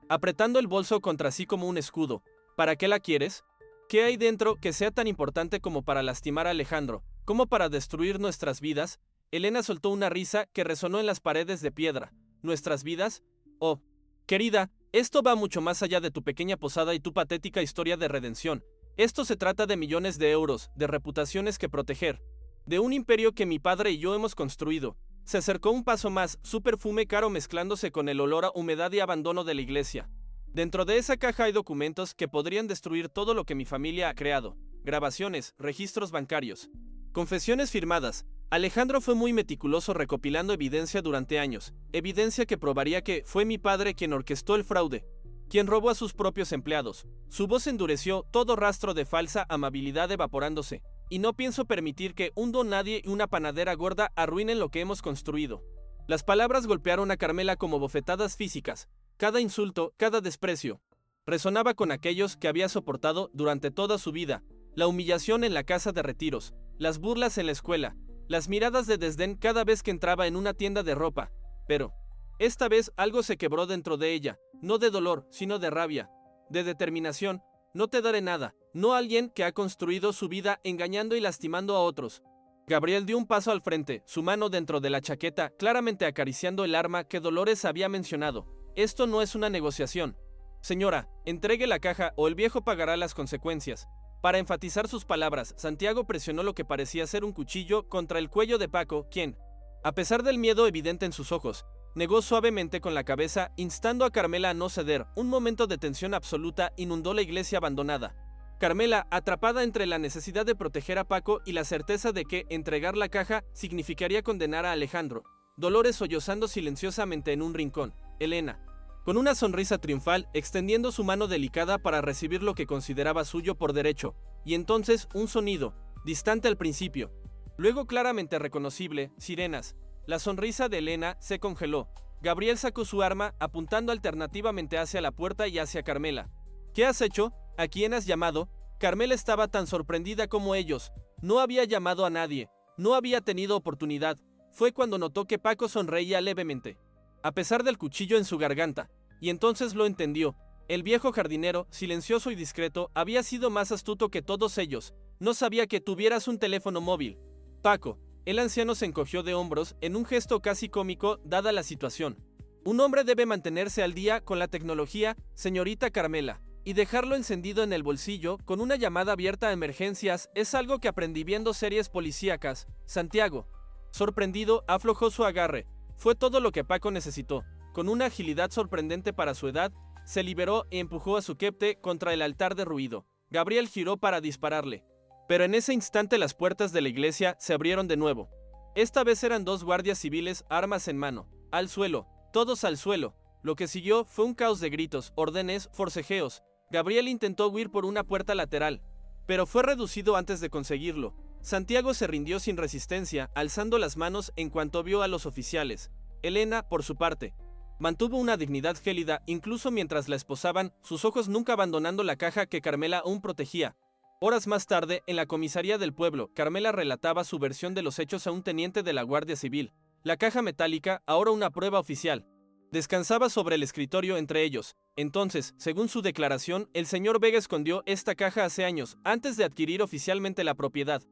apretando el bolso contra sí como un escudo. ¿Para qué la quieres? ¿Qué hay dentro que sea tan importante como para lastimar a Alejandro, como para destruir nuestras vidas? Elena soltó una risa que resonó en las paredes de piedra. ¿Nuestras vidas? Oh, querida, esto va mucho más allá de tu pequeña posada y tu patética historia de redención. Esto se trata de millones de euros, de reputaciones que proteger, de un imperio que mi padre y yo hemos construido. Se acercó un paso más, su perfume caro mezclándose con el olor a humedad y abandono de la iglesia. Dentro de esa caja hay documentos que podrían destruir todo lo que mi familia ha creado. Grabaciones, registros bancarios, confesiones firmadas. Alejandro fue muy meticuloso recopilando evidencia durante años, evidencia que probaría que fue mi padre quien orquestó el fraude, quien robó a sus propios empleados. Su voz endureció, todo rastro de falsa amabilidad evaporándose. Y no pienso permitir que un don nadie y una panadera gorda arruinen lo que hemos construido. Las palabras golpearon a Carmela como bofetadas físicas. Cada insulto, cada desprecio, resonaba con aquellos que había soportado durante toda su vida. La humillación en la casa de retiros, las burlas en la escuela, las miradas de desdén cada vez que entraba en una tienda de ropa. Pero, esta vez algo se quebró dentro de ella, no de dolor, sino de rabia, de determinación. No te daré nada, no a alguien que ha construido su vida engañando y lastimando a otros. Gabriel dio un paso al frente, su mano dentro de la chaqueta, claramente acariciando el arma que Dolores había mencionado. Esto no es una negociación. Señora, entregue la caja o el viejo pagará las consecuencias. Para enfatizar sus palabras, Santiago presionó lo que parecía ser un cuchillo contra el cuello de Paco, quien, a pesar del miedo evidente en sus ojos, negó suavemente con la cabeza, instando a Carmela a no ceder. Un momento de tensión absoluta inundó la iglesia abandonada. Carmela, atrapada entre la necesidad de proteger a Paco y la certeza de que entregar la caja significaría condenar a Alejandro. Dolores sollozando silenciosamente en un rincón. Elena, con una sonrisa triunfal, extendiendo su mano delicada para recibir lo que consideraba suyo por derecho. Y entonces un sonido, distante al principio, luego claramente reconocible, sirenas. La sonrisa de Elena se congeló. Gabriel sacó su arma, apuntando alternativamente hacia la puerta y hacia Carmela. ¿Qué has hecho? ¿A quién has llamado? Carmela estaba tan sorprendida como ellos. No había llamado a nadie. No había tenido oportunidad. Fue cuando notó que Paco sonreía levemente, a pesar del cuchillo en su garganta. Y entonces lo entendió. El viejo jardinero, silencioso y discreto, había sido más astuto que todos ellos. No sabía que tuvieras un teléfono móvil. Paco. El anciano se encogió de hombros en un gesto casi cómico dada la situación. Un hombre debe mantenerse al día con la tecnología, señorita Carmela, y dejarlo encendido en el bolsillo con una llamada abierta a emergencias es algo que aprendí viendo series policíacas. Santiago, sorprendido, aflojó su agarre. Fue todo lo que Paco necesitó. Con una agilidad sorprendente para su edad, se liberó y empujó a su kepte contra el altar derruido. Gabriel giró para dispararle. Pero en ese instante las puertas de la iglesia se abrieron de nuevo. Esta vez eran dos guardias civiles, armas en mano. Al suelo, todos al suelo. Lo que siguió fue un caos de gritos, órdenes, forcejeos. Gabriel intentó huir por una puerta lateral, pero fue reducido antes de conseguirlo. Santiago se rindió sin resistencia, alzando las manos en cuanto vio a los oficiales. Elena, por su parte, mantuvo una dignidad gélida incluso mientras la esposaban, sus ojos nunca abandonando la caja que Carmela aún protegía. Horas más tarde, en la comisaría del pueblo, Carmela relataba su versión de los hechos a un teniente de la Guardia Civil. La caja metálica, ahora una prueba oficial, descansaba sobre el escritorio entre ellos. Entonces, según su declaración, el señor Vega escondió esta caja hace años, antes de adquirir oficialmente la propiedad,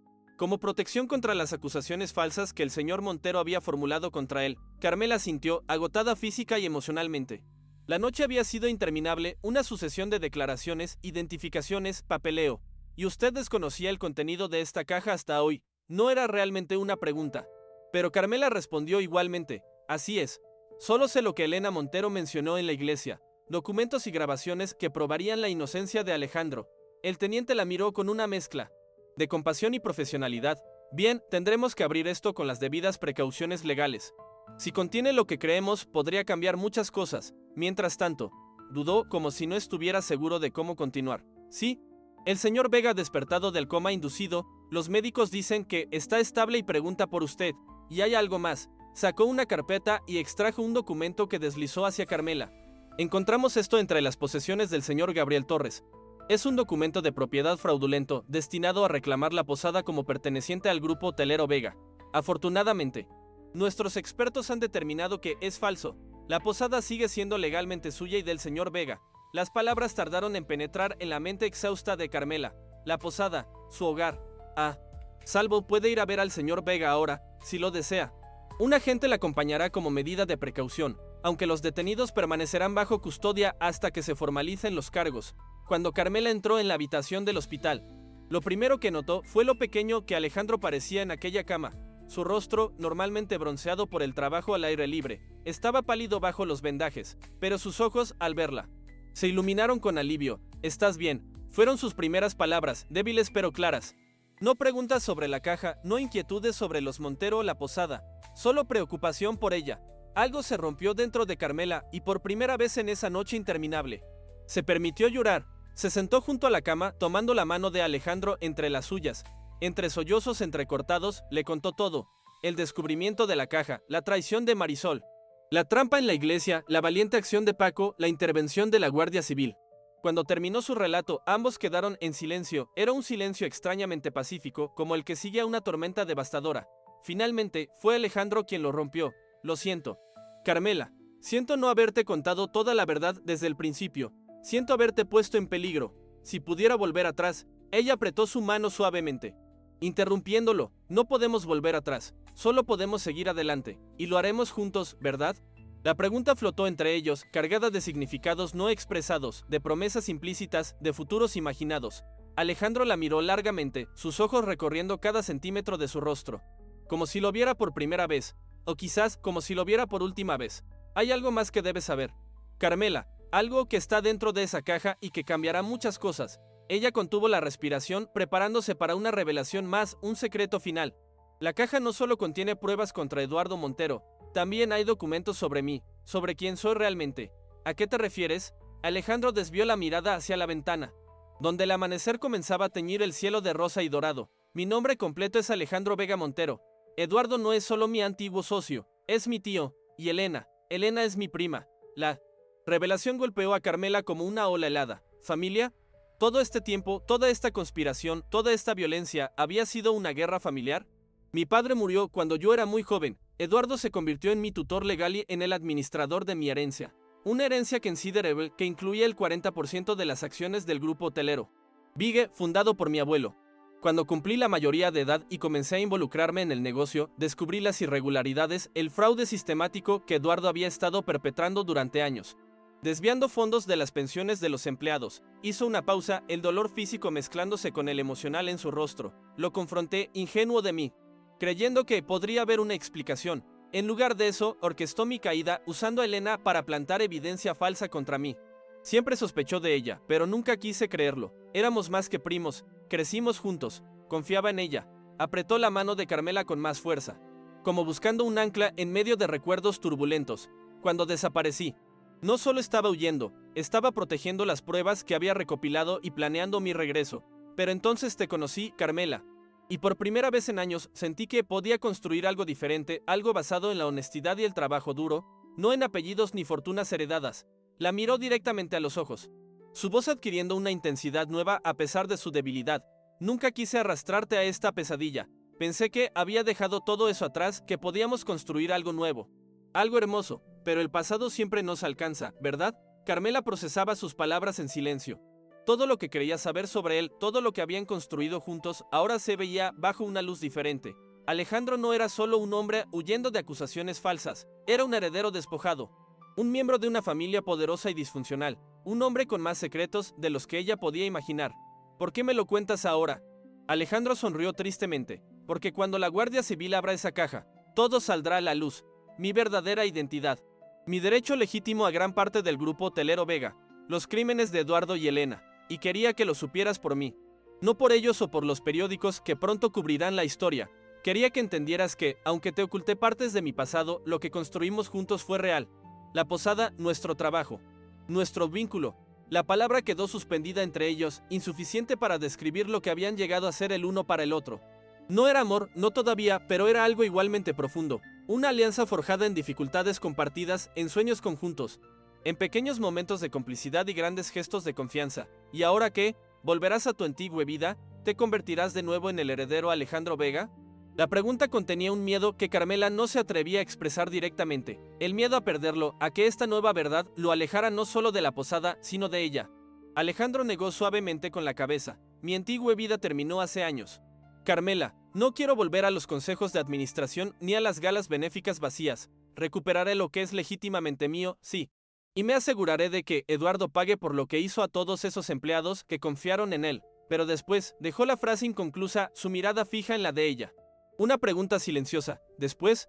como protección contra las acusaciones falsas que el señor Montero había formulado contra él. Carmela sintió, agotada física y emocionalmente. La noche había sido interminable, una sucesión de declaraciones, identificaciones, papeleo. Y usted desconocía el contenido de esta caja hasta hoy. No era realmente una pregunta. Pero Carmela respondió igualmente. Así es. Solo sé lo que Elena Montero mencionó en la iglesia. Documentos y grabaciones que probarían la inocencia de Alejandro. El teniente la miró con una mezcla de compasión y profesionalidad. Bien, tendremos que abrir esto con las debidas precauciones legales. Si contiene lo que creemos, podría cambiar muchas cosas. Mientras tanto, dudó como si no estuviera seguro de cómo continuar. Sí. El señor Vega despertado del coma inducido, los médicos dicen que está estable y pregunta por usted. Y hay algo más. Sacó una carpeta y extrajo un documento que deslizó hacia Carmela. Encontramos esto entre las posesiones del señor Gabriel Torres. Es un documento de propiedad fraudulento destinado a reclamar la posada como perteneciente al grupo hotelero Vega. Afortunadamente, nuestros expertos han determinado que es falso. La posada sigue siendo legalmente suya y del señor Vega. Las palabras tardaron en penetrar en la mente exhausta de Carmela. La posada, su hogar. A salvo, puede ir a ver al señor Vega ahora, si lo desea. Un agente la acompañará como medida de precaución, aunque los detenidos permanecerán bajo custodia hasta que se formalicen los cargos. Cuando Carmela entró en la habitación del hospital, lo primero que notó fue lo pequeño que Alejandro parecía en aquella cama. Su rostro, normalmente bronceado por el trabajo al aire libre, estaba pálido bajo los vendajes, pero sus ojos, al verla, se iluminaron con alivio. «¿Estás bien?», fueron sus primeras palabras, débiles pero claras. No preguntas sobre la caja, no inquietudes sobre los Montero o la posada, solo preocupación por ella. Algo se rompió dentro de Carmela y por primera vez en esa noche interminable, se permitió llorar. Se sentó junto a la cama, tomando la mano de Alejandro entre las suyas. Entre sollozos entrecortados, le contó todo: el descubrimiento de la caja, la traición de Marisol, la trampa en la iglesia, la valiente acción de Paco, la intervención de la Guardia Civil. Cuando terminó su relato, ambos quedaron en silencio. Era un silencio extrañamente pacífico, como el que sigue a una tormenta devastadora. Finalmente, fue Alejandro quien lo rompió. «Lo siento, Carmela. Siento no haberte contado toda la verdad desde el principio. Siento haberte puesto en peligro. Si pudiera volver atrás». Ella apretó su mano suavemente, interrumpiéndolo. «No podemos volver atrás, solo podemos seguir adelante, y lo haremos juntos, ¿verdad?». La pregunta flotó entre ellos, cargada de significados no expresados, de promesas implícitas, de futuros imaginados. Alejandro la miró largamente, sus ojos recorriendo cada centímetro de su rostro, como si lo viera por primera vez, o quizás como si lo viera por última vez. «Hay algo más que debes saber, Carmela, algo que está dentro de esa caja y que cambiará muchas cosas». Ella contuvo la respiración, preparándose para una revelación más, un secreto final. «La caja no solo contiene pruebas contra Eduardo Montero, también hay documentos sobre mí, sobre quién soy realmente». «¿A qué te refieres?». Alejandro desvió la mirada hacia la ventana, donde el amanecer comenzaba a teñir el cielo de rosa y dorado. «Mi nombre completo es Alejandro Vega Montero. Eduardo no es solo mi antiguo socio, es mi tío, y Elena es mi prima». La revelación golpeó a Carmela como una ola helada. «¿Familia?». Todo este tiempo, toda esta conspiración, toda esta violencia, ¿había sido una guerra familiar? «Mi padre murió cuando yo era muy joven. Eduardo se convirtió en mi tutor legal y en el administrador de mi herencia. Una herencia considerable que incluía el 40% de las acciones del grupo hotelero Vigue, fundado por mi abuelo. Cuando cumplí la mayoría de edad y comencé a involucrarme en el negocio, descubrí las irregularidades, el fraude sistemático que Eduardo había estado perpetrando durante años, desviando fondos de las pensiones de los empleados». Hizo una pausa, el dolor físico mezclándose con el emocional en su rostro. «Lo confronté, ingenuo de mí, creyendo que podría haber una explicación. En lugar de eso, orquestó mi caída, usando a Elena para plantar evidencia falsa contra mí. Siempre sospechó de ella, pero nunca quise creerlo. Éramos más que primos, crecimos juntos, confiaba en ella». Apretó la mano de Carmela con más fuerza, como buscando un ancla en medio de recuerdos turbulentos. «Cuando desaparecí, no solo estaba huyendo, estaba protegiendo las pruebas que había recopilado y planeando mi regreso. Pero entonces te conocí, Carmela, y por primera vez en años sentí que podía construir algo diferente, algo basado en la honestidad y el trabajo duro, no en apellidos ni fortunas heredadas». La miró directamente a los ojos, su voz adquiriendo una intensidad nueva a pesar de su debilidad. «Nunca quise arrastrarte a esta pesadilla. Pensé que había dejado todo eso atrás, que podíamos construir algo nuevo, algo hermoso. Pero el pasado siempre nos alcanza, ¿verdad?». Carmela procesaba sus palabras en silencio. Todo lo que quería saber sobre él, todo lo que habían construido juntos, ahora se veía bajo una luz diferente. Alejandro no era solo un hombre huyendo de acusaciones falsas, era un heredero despojado, un miembro de una familia poderosa y disfuncional, un hombre con más secretos de los que ella podía imaginar. «¿Por qué me lo cuentas ahora?». Alejandro sonrió tristemente. «Porque cuando la Guardia Civil abra esa caja, todo saldrá a la luz. Mi verdadera identidad, mi derecho legítimo a gran parte del grupo hotelero Vega, los crímenes de Eduardo y Elena, y quería que lo supieras por mí, no por ellos o por los periódicos que pronto cubrirán la historia. Quería que entendieras que, aunque te oculté partes de mi pasado, lo que construimos juntos fue real. La posada, nuestro trabajo, nuestro vínculo». La palabra quedó suspendida entre ellos, insuficiente para describir lo que habían llegado a ser el uno para el otro. No era amor, no todavía, pero era algo igualmente profundo. Una alianza forjada en dificultades compartidas, en sueños conjuntos. en pequeños momentos de complicidad y grandes gestos de confianza. ¿Y ahora qué? ¿Volverás a tu antigua vida? ¿Te convertirás de nuevo en el heredero Alejandro Vega? La pregunta contenía un miedo que Carmela no se atrevía a expresar directamente, el miedo a perderlo, a que esta nueva verdad lo alejara no solo de la posada, sino de ella. Alejandro negó suavemente con la cabeza. Mi antigua vida terminó hace años. Carmela, no quiero volver a los consejos de administración ni a las galas benéficas vacías. Recuperaré lo que es legítimamente mío, sí. Y me aseguraré de que Eduardo pague por lo que hizo a todos esos empleados que confiaron en él. Pero después, dejó la frase inconclusa, su mirada fija en la de ella. Una pregunta silenciosa. Después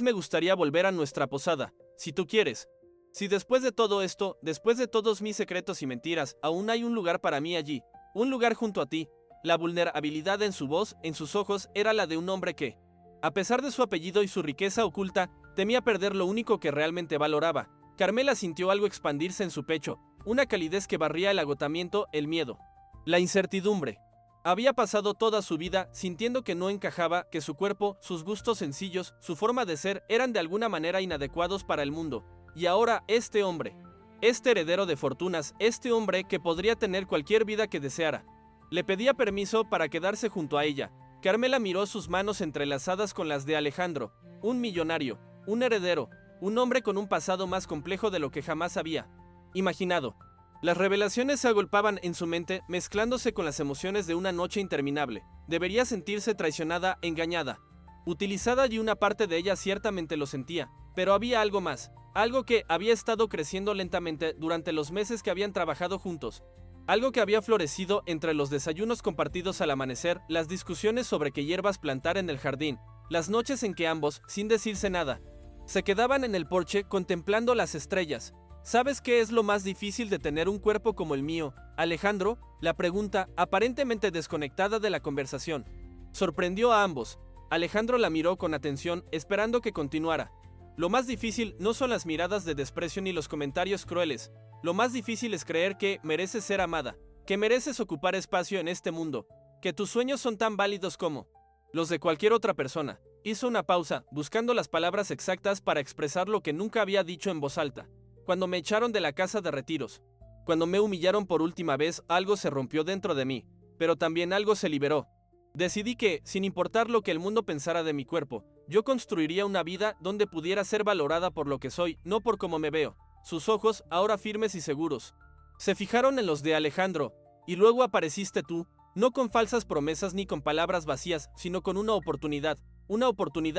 me gustaría volver a nuestra posada, si tú quieres. Si después de todo esto, después de todos mis secretos y mentiras, aún hay un lugar para mí allí, un lugar junto a ti. La vulnerabilidad en su voz, en sus ojos, era la de un hombre que, a pesar de su apellido y su riqueza oculta, temía perder lo único que realmente valoraba. Carmela sintió algo expandirse en su pecho, una calidez que barría el agotamiento, el miedo, la incertidumbre. Había pasado toda su vida sintiendo que no encajaba, que su cuerpo, sus gustos sencillos, su forma de ser eran de alguna manera inadecuados para el mundo. Y ahora este hombre, este heredero de fortunas, este hombre que podría tener cualquier vida que deseara, le pedía permiso para quedarse junto a ella. Carmela miró sus manos entrelazadas con las de Alejandro, un millonario, un heredero, un hombre con un pasado más complejo de lo que jamás había imaginado. Las revelaciones se agolpaban en su mente, mezclándose con las emociones de una noche interminable. Debería sentirse traicionada, engañada, utilizada, y una parte de ella ciertamente lo sentía, pero había algo más, algo que había estado creciendo lentamente durante los meses que habían trabajado juntos. Algo que había florecido entre los desayunos compartidos al amanecer, las discusiones sobre qué hierbas plantar en el jardín, las noches en que ambos, sin decirse nada, se quedaban en el porche contemplando las estrellas. ¿Sabes qué es lo más difícil de tener un cuerpo como el mío, Alejandro? La pregunta, aparentemente desconectada de la conversación, sorprendió a ambos. Alejandro la miró con atención, esperando que continuara. Lo más difícil no son las miradas de desprecio ni los comentarios crueles. Lo más difícil es creer que mereces ser amada, que mereces ocupar espacio en este mundo, que tus sueños son tan válidos como los de cualquier otra persona. Hizo una pausa, buscando las palabras exactas para expresar lo que nunca había dicho en voz alta. Cuando me echaron de la casa de retiros, cuando me humillaron por última vez, algo se rompió dentro de mí, pero también algo se liberó. Decidí que, sin importar lo que el mundo pensara de mi cuerpo, yo construiría una vida donde pudiera ser valorada por lo que soy, no por cómo me veo. Sus ojos, ahora firmes y seguros, se fijaron en los de Alejandro, y luego apareciste tú, no con falsas promesas ni con palabras vacías, sino con una oportunidad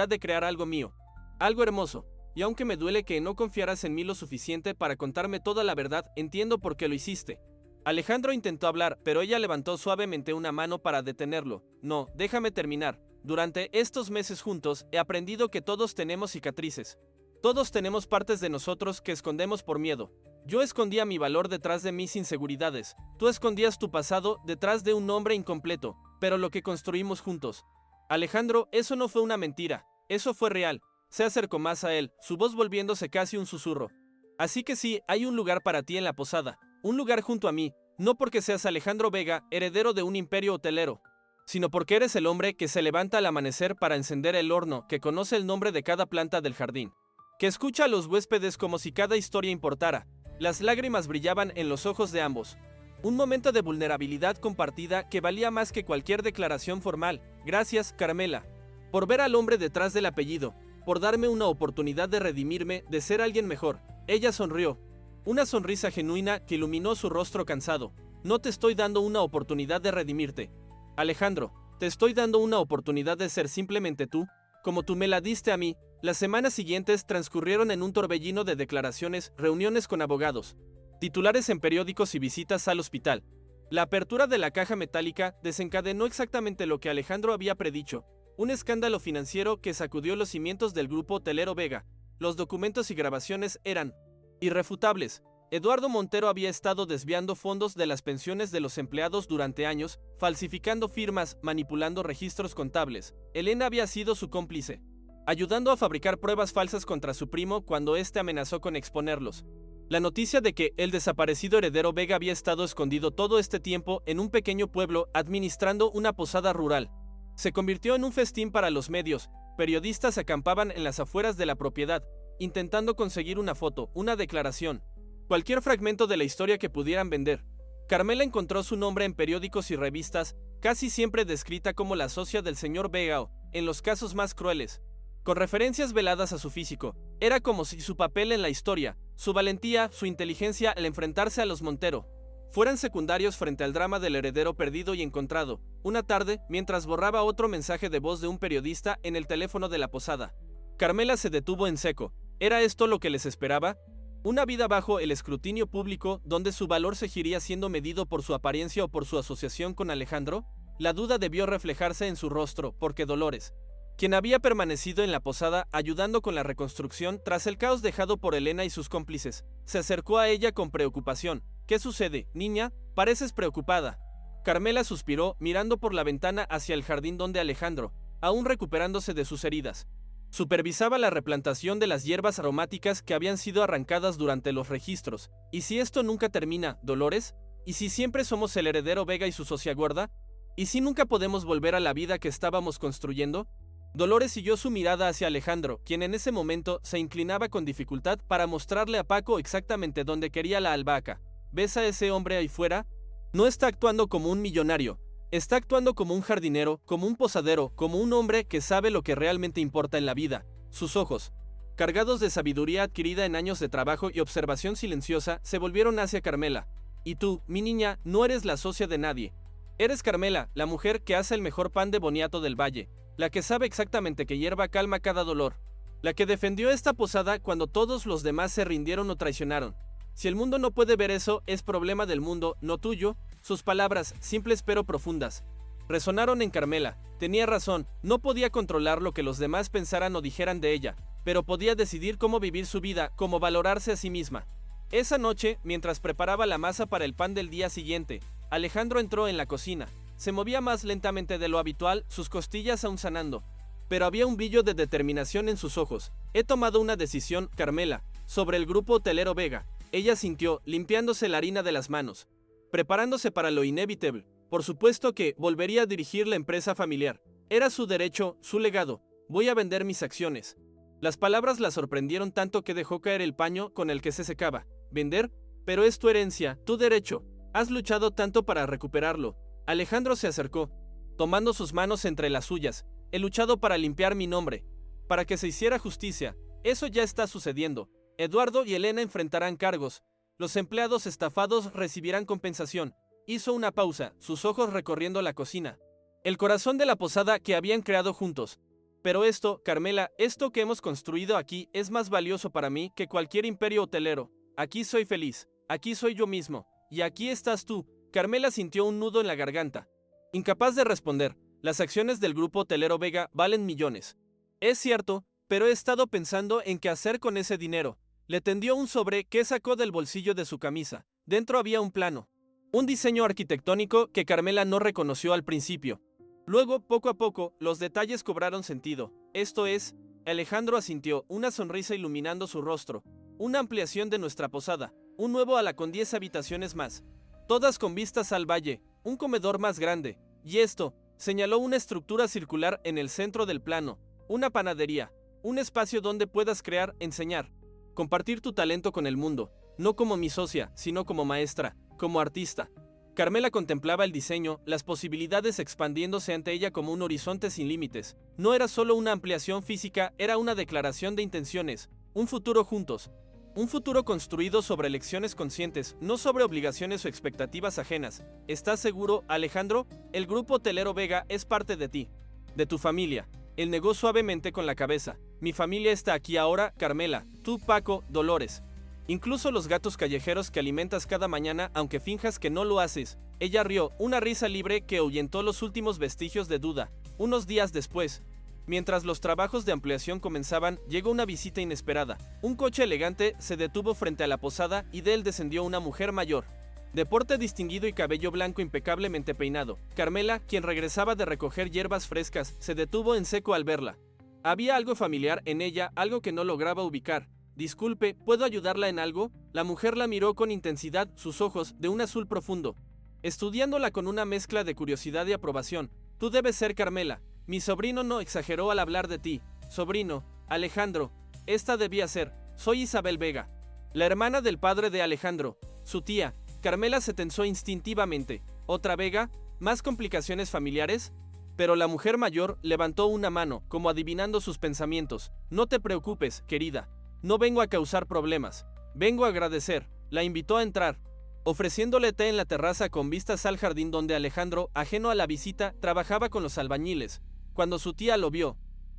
de crear algo mío, algo hermoso. Y aunque me duele que no confiaras en mí lo suficiente para contarme toda la verdad, entiendo por qué lo hiciste. Alejandro intentó hablar, pero ella levantó suavemente una mano para detenerlo. No, déjame terminar. Durante estos meses juntos, he aprendido que todos tenemos cicatrices. Todos tenemos partes de nosotros que escondemos por miedo. Yo escondía mi valor detrás de mis inseguridades. Tú escondías tu pasado detrás de un hombre incompleto. Pero lo que construimos juntos, Alejandro, eso no fue una mentira. Eso fue real. Se acercó más a él, su voz volviéndose casi un susurro. Así que sí, hay un lugar para ti en la posada, un lugar junto a mí, no porque seas Alejandro Vega, heredero de un imperio hotelero, sino porque eres el hombre que se levanta al amanecer para encender el horno, que conoce el nombre de cada planta del jardín, que escucha a los huéspedes como si cada historia importara. Las lágrimas brillaban en los ojos de ambos. Un momento de vulnerabilidad compartida que valía más que cualquier declaración formal. Gracias, Carmela, por ver al hombre detrás del apellido, por darme una oportunidad de redimirme, de ser alguien mejor. Ella sonrió, una sonrisa genuina que iluminó su rostro cansado. No te estoy dando una oportunidad de redimirte, Alejandro, te estoy dando una oportunidad de ser simplemente tú, como tú me la diste a mí. Las semanas siguientes transcurrieron en un torbellino de declaraciones, reuniones con abogados, titulares en periódicos y visitas al hospital. La apertura de la caja metálica desencadenó exactamente lo que Alejandro había predicho. Un escándalo financiero que sacudió los cimientos del grupo hotelero Vega. Los documentos y grabaciones eran irrefutables. Eduardo Montero había estado desviando fondos de las pensiones de los empleados durante años, falsificando firmas, manipulando registros contables. Elena había sido su cómplice, ayudando a fabricar pruebas falsas contra su primo cuando éste amenazó con exponerlos. La noticia de que el desaparecido heredero Vega había estado escondido todo este tiempo en un pequeño pueblo administrando una posada rural se convirtió en un festín para los medios. Periodistas acampaban en las afueras de la propiedad, intentando conseguir una foto, una declaración. cualquier fragmento de la historia que pudieran vender. Carmela encontró su nombre en periódicos y revistas, casi siempre descrita como la socia del señor Vega, en los casos más crueles. Con referencias veladas a su físico, era como si su papel en la historia, su valentía, su inteligencia al enfrentarse a los Montero, fueran secundarios frente al drama del heredero perdido y encontrado. Una tarde, mientras borraba otro mensaje de voz de un periodista en el teléfono de la posada, Carmela se detuvo en seco. ¿Era esto lo que les esperaba? ¿Una vida bajo el escrutinio público donde su valor seguiría siendo medido por su apariencia o por su asociación con Alejandro? La duda debió reflejarse en su rostro, porque Dolores, quien había permanecido en la posada ayudando con la reconstrucción tras el caos dejado por Elena y sus cómplices, se acercó a ella con preocupación. ¿Qué sucede, niña? Pareces preocupada. Carmela suspiró, mirando por la ventana hacia el jardín donde Alejandro, aún recuperándose de sus heridas, supervisaba la replantación de las hierbas aromáticas que habían sido arrancadas durante los registros. ¿Y si esto nunca termina, Dolores? ¿Y si siempre somos el heredero Vega y su socia gorda? ¿Y si nunca podemos volver a la vida que estábamos construyendo? Dolores siguió su mirada hacia Alejandro, quien en ese momento se inclinaba con dificultad para mostrarle a Paco exactamente dónde quería la albahaca. ¿Ves a ese hombre ahí fuera? No está actuando como un millonario. Está actuando como un jardinero, como un posadero, como un hombre que sabe lo que realmente importa en la vida. Sus ojos, cargados de sabiduría adquirida en años de trabajo y observación silenciosa, se volvieron hacia Carmela. Y tú, mi niña, no eres la socia de nadie. Eres Carmela, la mujer que hace el mejor pan de boniato del valle, la que sabe exactamente qué hierba calma cada dolor, la que defendió esta posada cuando todos los demás se rindieron o traicionaron. Si el mundo no puede ver eso, es problema del mundo, no tuyo. Sus palabras, simples pero profundas, resonaron en Carmela. Tenía razón, no podía controlar lo que los demás pensaran o dijeran de ella, pero podía decidir cómo vivir su vida, cómo valorarse a sí misma. Esa noche, mientras preparaba la masa para el pan del día siguiente, Alejandro entró en la cocina. Se movía más lentamente de lo habitual, sus costillas aún sanando, pero había un brillo de determinación en sus ojos. He tomado una decisión, Carmela, sobre el grupo hotelero Vega. Ella sintió, limpiándose la harina de las manos, preparándose para lo inevitable. Por supuesto que volvería a dirigir la empresa familiar. Era su derecho, su legado. Voy a vender mis acciones. Las palabras la sorprendieron tanto que dejó caer el paño con el que se secaba. ¿Vender? Pero es tu herencia, tu derecho. Has luchado tanto para recuperarlo. Alejandro se acercó, tomando sus manos entre las suyas. He luchado para limpiar mi nombre, para que se hiciera justicia. Eso ya está sucediendo. Eduardo y Elena enfrentarán cargos. Los empleados estafados recibirán compensación. Hizo una pausa, sus ojos recorriendo la cocina. El corazón de la posada que habían creado juntos. Pero esto, Carmela, esto que hemos construido aquí es más valioso para mí que cualquier imperio hotelero. Aquí soy feliz, aquí soy yo mismo, y aquí estás tú. Carmela sintió un nudo en la garganta. Incapaz de responder, las acciones del grupo hotelero Vega valen millones. Es cierto, pero he estado pensando en qué hacer con ese dinero. Le tendió un sobre que sacó del bolsillo de su camisa. Dentro había un plano, un diseño arquitectónico que Carmela no reconoció al principio. Luego, poco a poco, los detalles cobraron sentido. Esto es, Alejandro asintió, una sonrisa iluminando su rostro. Una ampliación de nuestra posada, un nuevo ala con 10 habitaciones más, todas con vistas al valle, un comedor más grande. Y esto, señaló una estructura circular en el centro del plano, una panadería, un espacio donde puedas crear, enseñar, compartir tu talento con el mundo, no como mi socia, sino como maestra, como artista. Carmela contemplaba el diseño, las posibilidades expandiéndose ante ella como un horizonte sin límites. No era solo una ampliación física, era una declaración de intenciones, un futuro juntos. Un futuro construido sobre elecciones conscientes, no sobre obligaciones o expectativas ajenas. ¿Estás seguro, Alejandro? El grupo hotelero Vega es parte de ti, de tu familia. Él negó suavemente con la cabeza. Mi familia está aquí ahora, Carmela, tú, Paco, Dolores. Incluso los gatos callejeros que alimentas cada mañana, aunque finjas que no lo haces. Ella rió, una risa libre que ahuyentó los últimos vestigios de duda. Unos días después, mientras los trabajos de ampliación comenzaban, llegó una visita inesperada. Un coche elegante se detuvo frente a la posada y de él descendió una mujer mayor, de porte distinguido y cabello blanco impecablemente peinado. Carmela, quien regresaba de recoger hierbas frescas, se detuvo en seco al verla. Había algo familiar en ella, algo que no lograba ubicar. Disculpe, ¿puedo ayudarla en algo? La mujer la miró con intensidad, sus ojos, de un azul profundo, estudiándola con una mezcla de curiosidad y aprobación. Tú debes ser Carmela. Mi sobrino no exageró al hablar de ti. Sobrino, Alejandro, esta debía ser. Soy Isabel Vega, La hermana del padre de Alejandro, su tía, Carmela, se tensó instintivamente. ¿Otra Vega? ¿Más complicaciones familiares? Pero la mujer mayor levantó una mano, como adivinando sus pensamientos. No te preocupes, querida. No vengo a causar problemas. Vengo a agradecer. La invitó a entrar, ofreciéndole té en la terraza con vistas al jardín donde Alejandro, ajeno a la visita, trabajaba con los albañiles. Cuando su tía lo vio,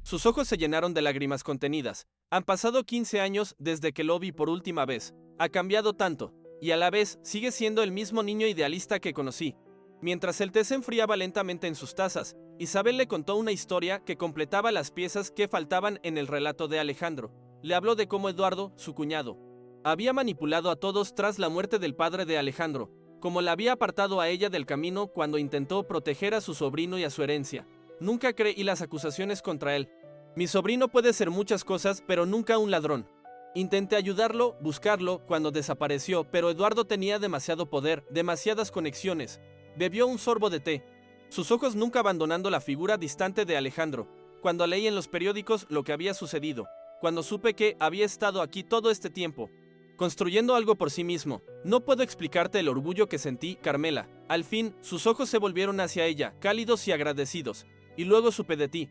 sus ojos se llenaron de lágrimas contenidas. Han pasado 15 años desde que lo vi por última vez. Ha cambiado tanto, y a la vez sigue siendo el mismo niño idealista que conocí. Mientras el té se enfriaba lentamente en sus tazas, Isabel le contó una historia que completaba las piezas que faltaban en el relato de Alejandro. Le habló de cómo Eduardo, su cuñado, había manipulado a todos tras la muerte del padre de Alejandro, cómo la había apartado a ella del camino cuando intentó proteger a su sobrino y a su herencia. Nunca creí las acusaciones contra él. Mi sobrino puede ser muchas cosas, pero nunca un ladrón. Intenté ayudarlo, buscarlo, cuando desapareció, pero Eduardo tenía demasiado poder, demasiadas conexiones. Bebió un sorbo de té, sus ojos nunca abandonando la figura distante de Alejandro. Cuando leí en los periódicos lo que había sucedido, cuando supe que había estado aquí todo este tiempo, construyendo algo por sí mismo, no puedo explicarte el orgullo que sentí, Carmela. Al fin, sus ojos se volvieron hacia ella, cálidos y agradecidos. Y luego supe de ti,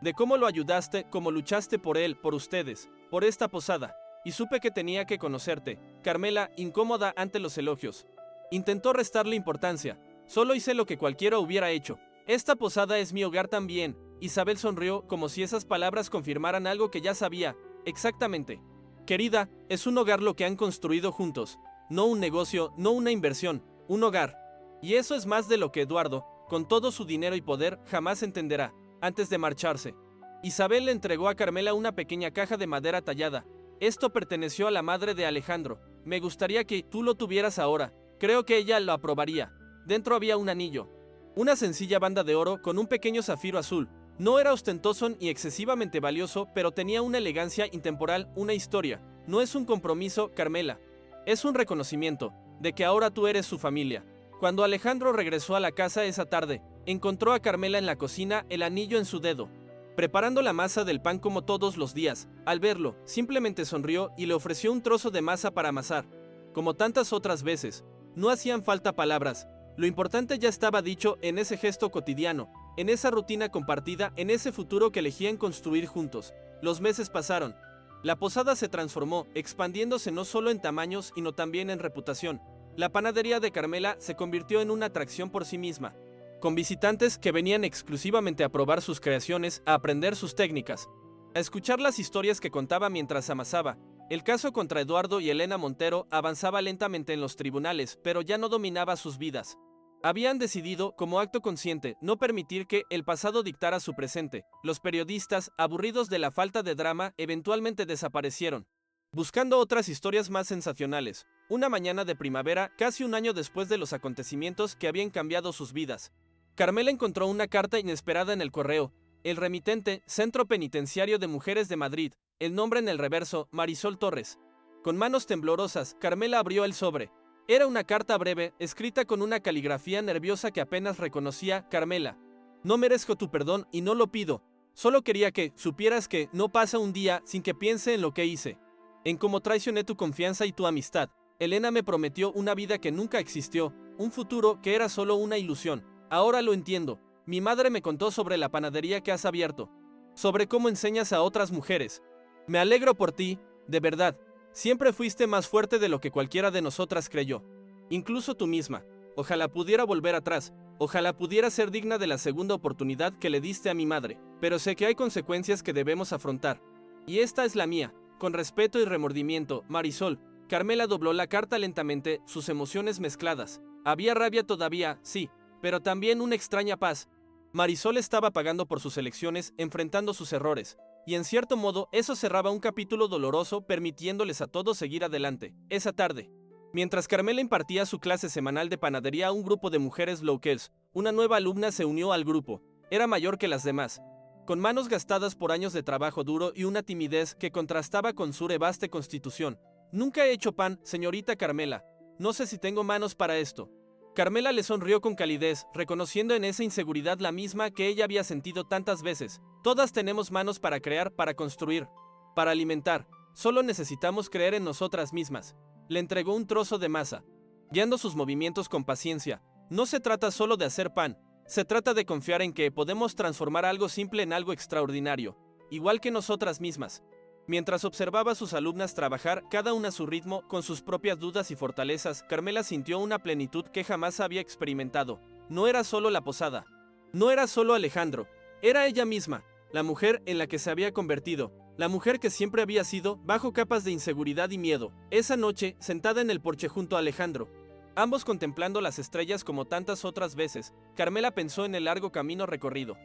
de cómo lo ayudaste, cómo luchaste por él, por ustedes, por esta posada. Y supe que tenía que conocerte. Carmela, incómoda ante los elogios, intentó restarle importancia. Solo hice lo que cualquiera hubiera hecho. Esta posada es mi hogar también. Isabel sonrió como si esas palabras confirmaran algo que ya sabía. Exactamente. Querida, es un hogar lo que han construido juntos. No un negocio, no una inversión, un hogar. Y eso es más de lo que Eduardo, con todo su dinero y poder, jamás entenderá. Antes de marcharse, Isabel le entregó a Carmela una pequeña caja de madera tallada. Esto perteneció a la madre de Alejandro. Me gustaría que tú lo tuvieras ahora. Creo que ella lo aprobaría. Dentro había un anillo, una sencilla banda de oro con un pequeño zafiro azul. No era ostentoso ni excesivamente valioso, pero tenía una elegancia intemporal, una historia. No es un compromiso, Carmela. Es un reconocimiento de que ahora tú eres su familia. Cuando Alejandro regresó a la casa esa tarde, encontró a Carmela en la cocina, el anillo en su dedo, preparando la masa del pan como todos los días. Al verlo, simplemente sonrió y le ofreció un trozo de masa para amasar. Como tantas otras veces, no hacían falta palabras. Lo importante ya estaba dicho en ese gesto cotidiano, en esa rutina compartida, en ese futuro que elegían construir juntos. Los meses pasaron. La posada se transformó, expandiéndose no solo en tamaños, sino también en reputación. La panadería de Carmela se convirtió en una atracción por sí misma, con visitantes que venían exclusivamente a probar sus creaciones, a aprender sus técnicas, a escuchar las historias que contaba mientras amasaba. El caso contra Eduardo y Elena Montero avanzaba lentamente en los tribunales, pero ya no dominaba sus vidas. Habían decidido, como acto consciente, no permitir que el pasado dictara su presente. Los periodistas, aburridos de la falta de drama, eventualmente desaparecieron, buscando otras historias más sensacionales. Una mañana de primavera, casi un año después de los acontecimientos que habían cambiado sus vidas, Carmela encontró una carta inesperada en el correo. El remitente, Centro Penitenciario de Mujeres de Madrid. El nombre en el reverso, Marisol Torres. Con manos temblorosas, Carmela abrió el sobre. Era una carta breve, escrita con una caligrafía nerviosa que apenas reconocía. Carmela, no merezco tu perdón y no lo pido. Solo quería que supieras que no pasa un día sin que piense en lo que hice, en cómo traicioné tu confianza y tu amistad. Elena me prometió una vida que nunca existió, un futuro que era solo una ilusión. Ahora lo entiendo. Mi madre me contó sobre la panadería que has abierto, sobre cómo enseñas a otras mujeres. Me alegro por ti, de verdad. Siempre fuiste más fuerte de lo que cualquiera de nosotras creyó. Incluso tú misma. Ojalá pudiera volver atrás. Ojalá pudiera ser digna de la segunda oportunidad que le diste a mi madre. Pero sé que hay consecuencias que debemos afrontar. Y esta es la mía. Con respeto y remordimiento, Marisol. Carmela dobló la carta lentamente, sus emociones mezcladas. Había rabia todavía, sí, pero también una extraña paz. Marisol estaba pagando por sus elecciones, enfrentando sus errores. Y en cierto modo, eso cerraba un capítulo doloroso, permitiéndoles a todos seguir adelante. Esa tarde, mientras Carmela impartía su clase semanal de panadería a un grupo de mujeres locales, una nueva alumna se unió al grupo. Era mayor que las demás, con manos gastadas por años de trabajo duro y una timidez que contrastaba con su vaste constitución. Nunca he hecho pan, señorita Carmela. No sé si tengo manos para esto. Carmela le sonrió con calidez, reconociendo en esa inseguridad la misma que ella había sentido tantas veces. Todas tenemos manos para crear, para construir, para alimentar. Solo necesitamos creer en nosotras mismas. Le entregó un trozo de masa, guiando sus movimientos con paciencia. No se trata solo de hacer pan, se trata de confiar en que podemos transformar algo simple en algo extraordinario, igual que nosotras mismas. Mientras observaba a sus alumnas trabajar, cada una a su ritmo, con sus propias dudas y fortalezas, Carmela sintió una plenitud que jamás había experimentado. No era solo la posada, no era solo Alejandro, era ella misma, la mujer en la que se había convertido, la mujer que siempre había sido, bajo capas de inseguridad y miedo. Esa noche, sentada en el porche junto a Alejandro, ambos contemplando las estrellas como tantas otras veces, Carmela pensó en el largo camino recorrido.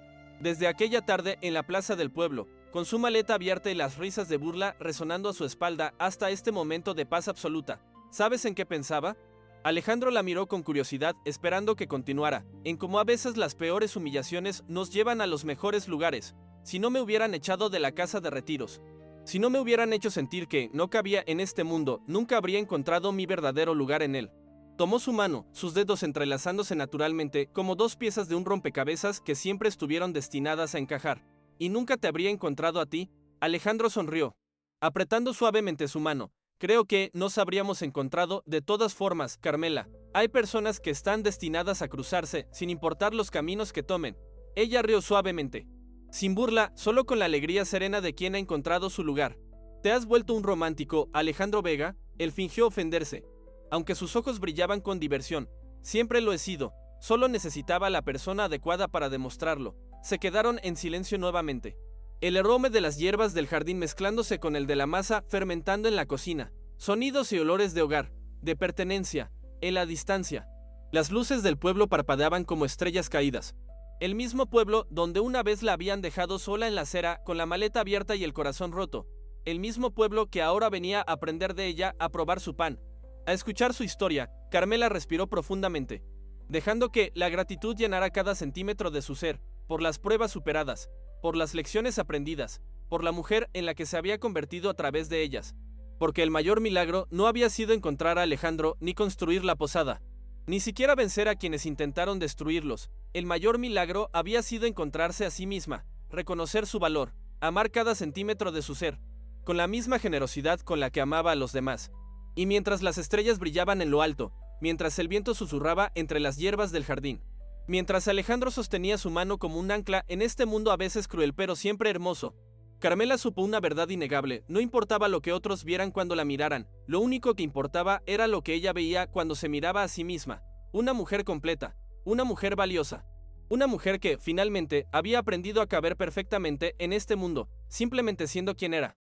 Desde aquella tarde en la plaza del pueblo, con su maleta abierta y las risas de burla resonando a su espalda, hasta este momento de paz absoluta. ¿Sabes en qué pensaba? Alejandro la miró con curiosidad, esperando que continuara, en cómo a veces las peores humillaciones nos llevan a los mejores lugares. Si no me hubieran echado de la casa de retiros, si no me hubieran hecho sentir que no cabía en este mundo, nunca habría encontrado mi verdadero lugar en él. Tomó su mano, sus dedos entrelazándose naturalmente, como dos piezas de un rompecabezas que siempre estuvieron destinadas a encajar. ¿Y nunca te habría encontrado a ti? Alejandro sonrió, apretando suavemente su mano. Creo que nos habríamos encontrado de todas formas, Carmela. Hay personas que están destinadas a cruzarse, sin importar los caminos que tomen. Ella rió suavemente, sin burla, solo con la alegría serena de quien ha encontrado su lugar. ¿Te has vuelto un romántico, Alejandro Vega? Él fingió ofenderse, aunque sus ojos brillaban con diversión. Siempre lo he sido, solo necesitaba a la persona adecuada para demostrarlo. Se quedaron en silencio nuevamente. El aroma de las hierbas del jardín mezclándose con el de la masa fermentando en la cocina. Sonidos y olores de hogar, de pertenencia, en la distancia. Las luces del pueblo parpadeaban como estrellas caídas. El mismo pueblo donde una vez la habían dejado sola en la acera con la maleta abierta y el corazón roto. El mismo pueblo que ahora venía a aprender de ella, a probar su pan. A escuchar su historia, Carmela respiró profundamente, dejando que la gratitud llenara cada centímetro de su ser, por las pruebas superadas, por las lecciones aprendidas, por la mujer en la que se había convertido a través de ellas. Porque el mayor milagro no había sido encontrar a Alejandro ni construir la posada, ni siquiera vencer a quienes intentaron destruirlos. El mayor milagro había sido encontrarse a sí misma, reconocer su valor, amar cada centímetro de su ser, con la misma generosidad con la que amaba a los demás. Y mientras las estrellas brillaban en lo alto, mientras el viento susurraba entre las hierbas del jardín, mientras Alejandro sostenía su mano como un ancla en este mundo a veces cruel pero siempre hermoso, Carmela supo una verdad innegable. No importaba lo que otros vieran cuando la miraran, lo único que importaba era lo que ella veía cuando se miraba a sí misma. Una mujer completa, una mujer valiosa, una mujer que, finalmente, había aprendido a caber perfectamente en este mundo, simplemente siendo quien era.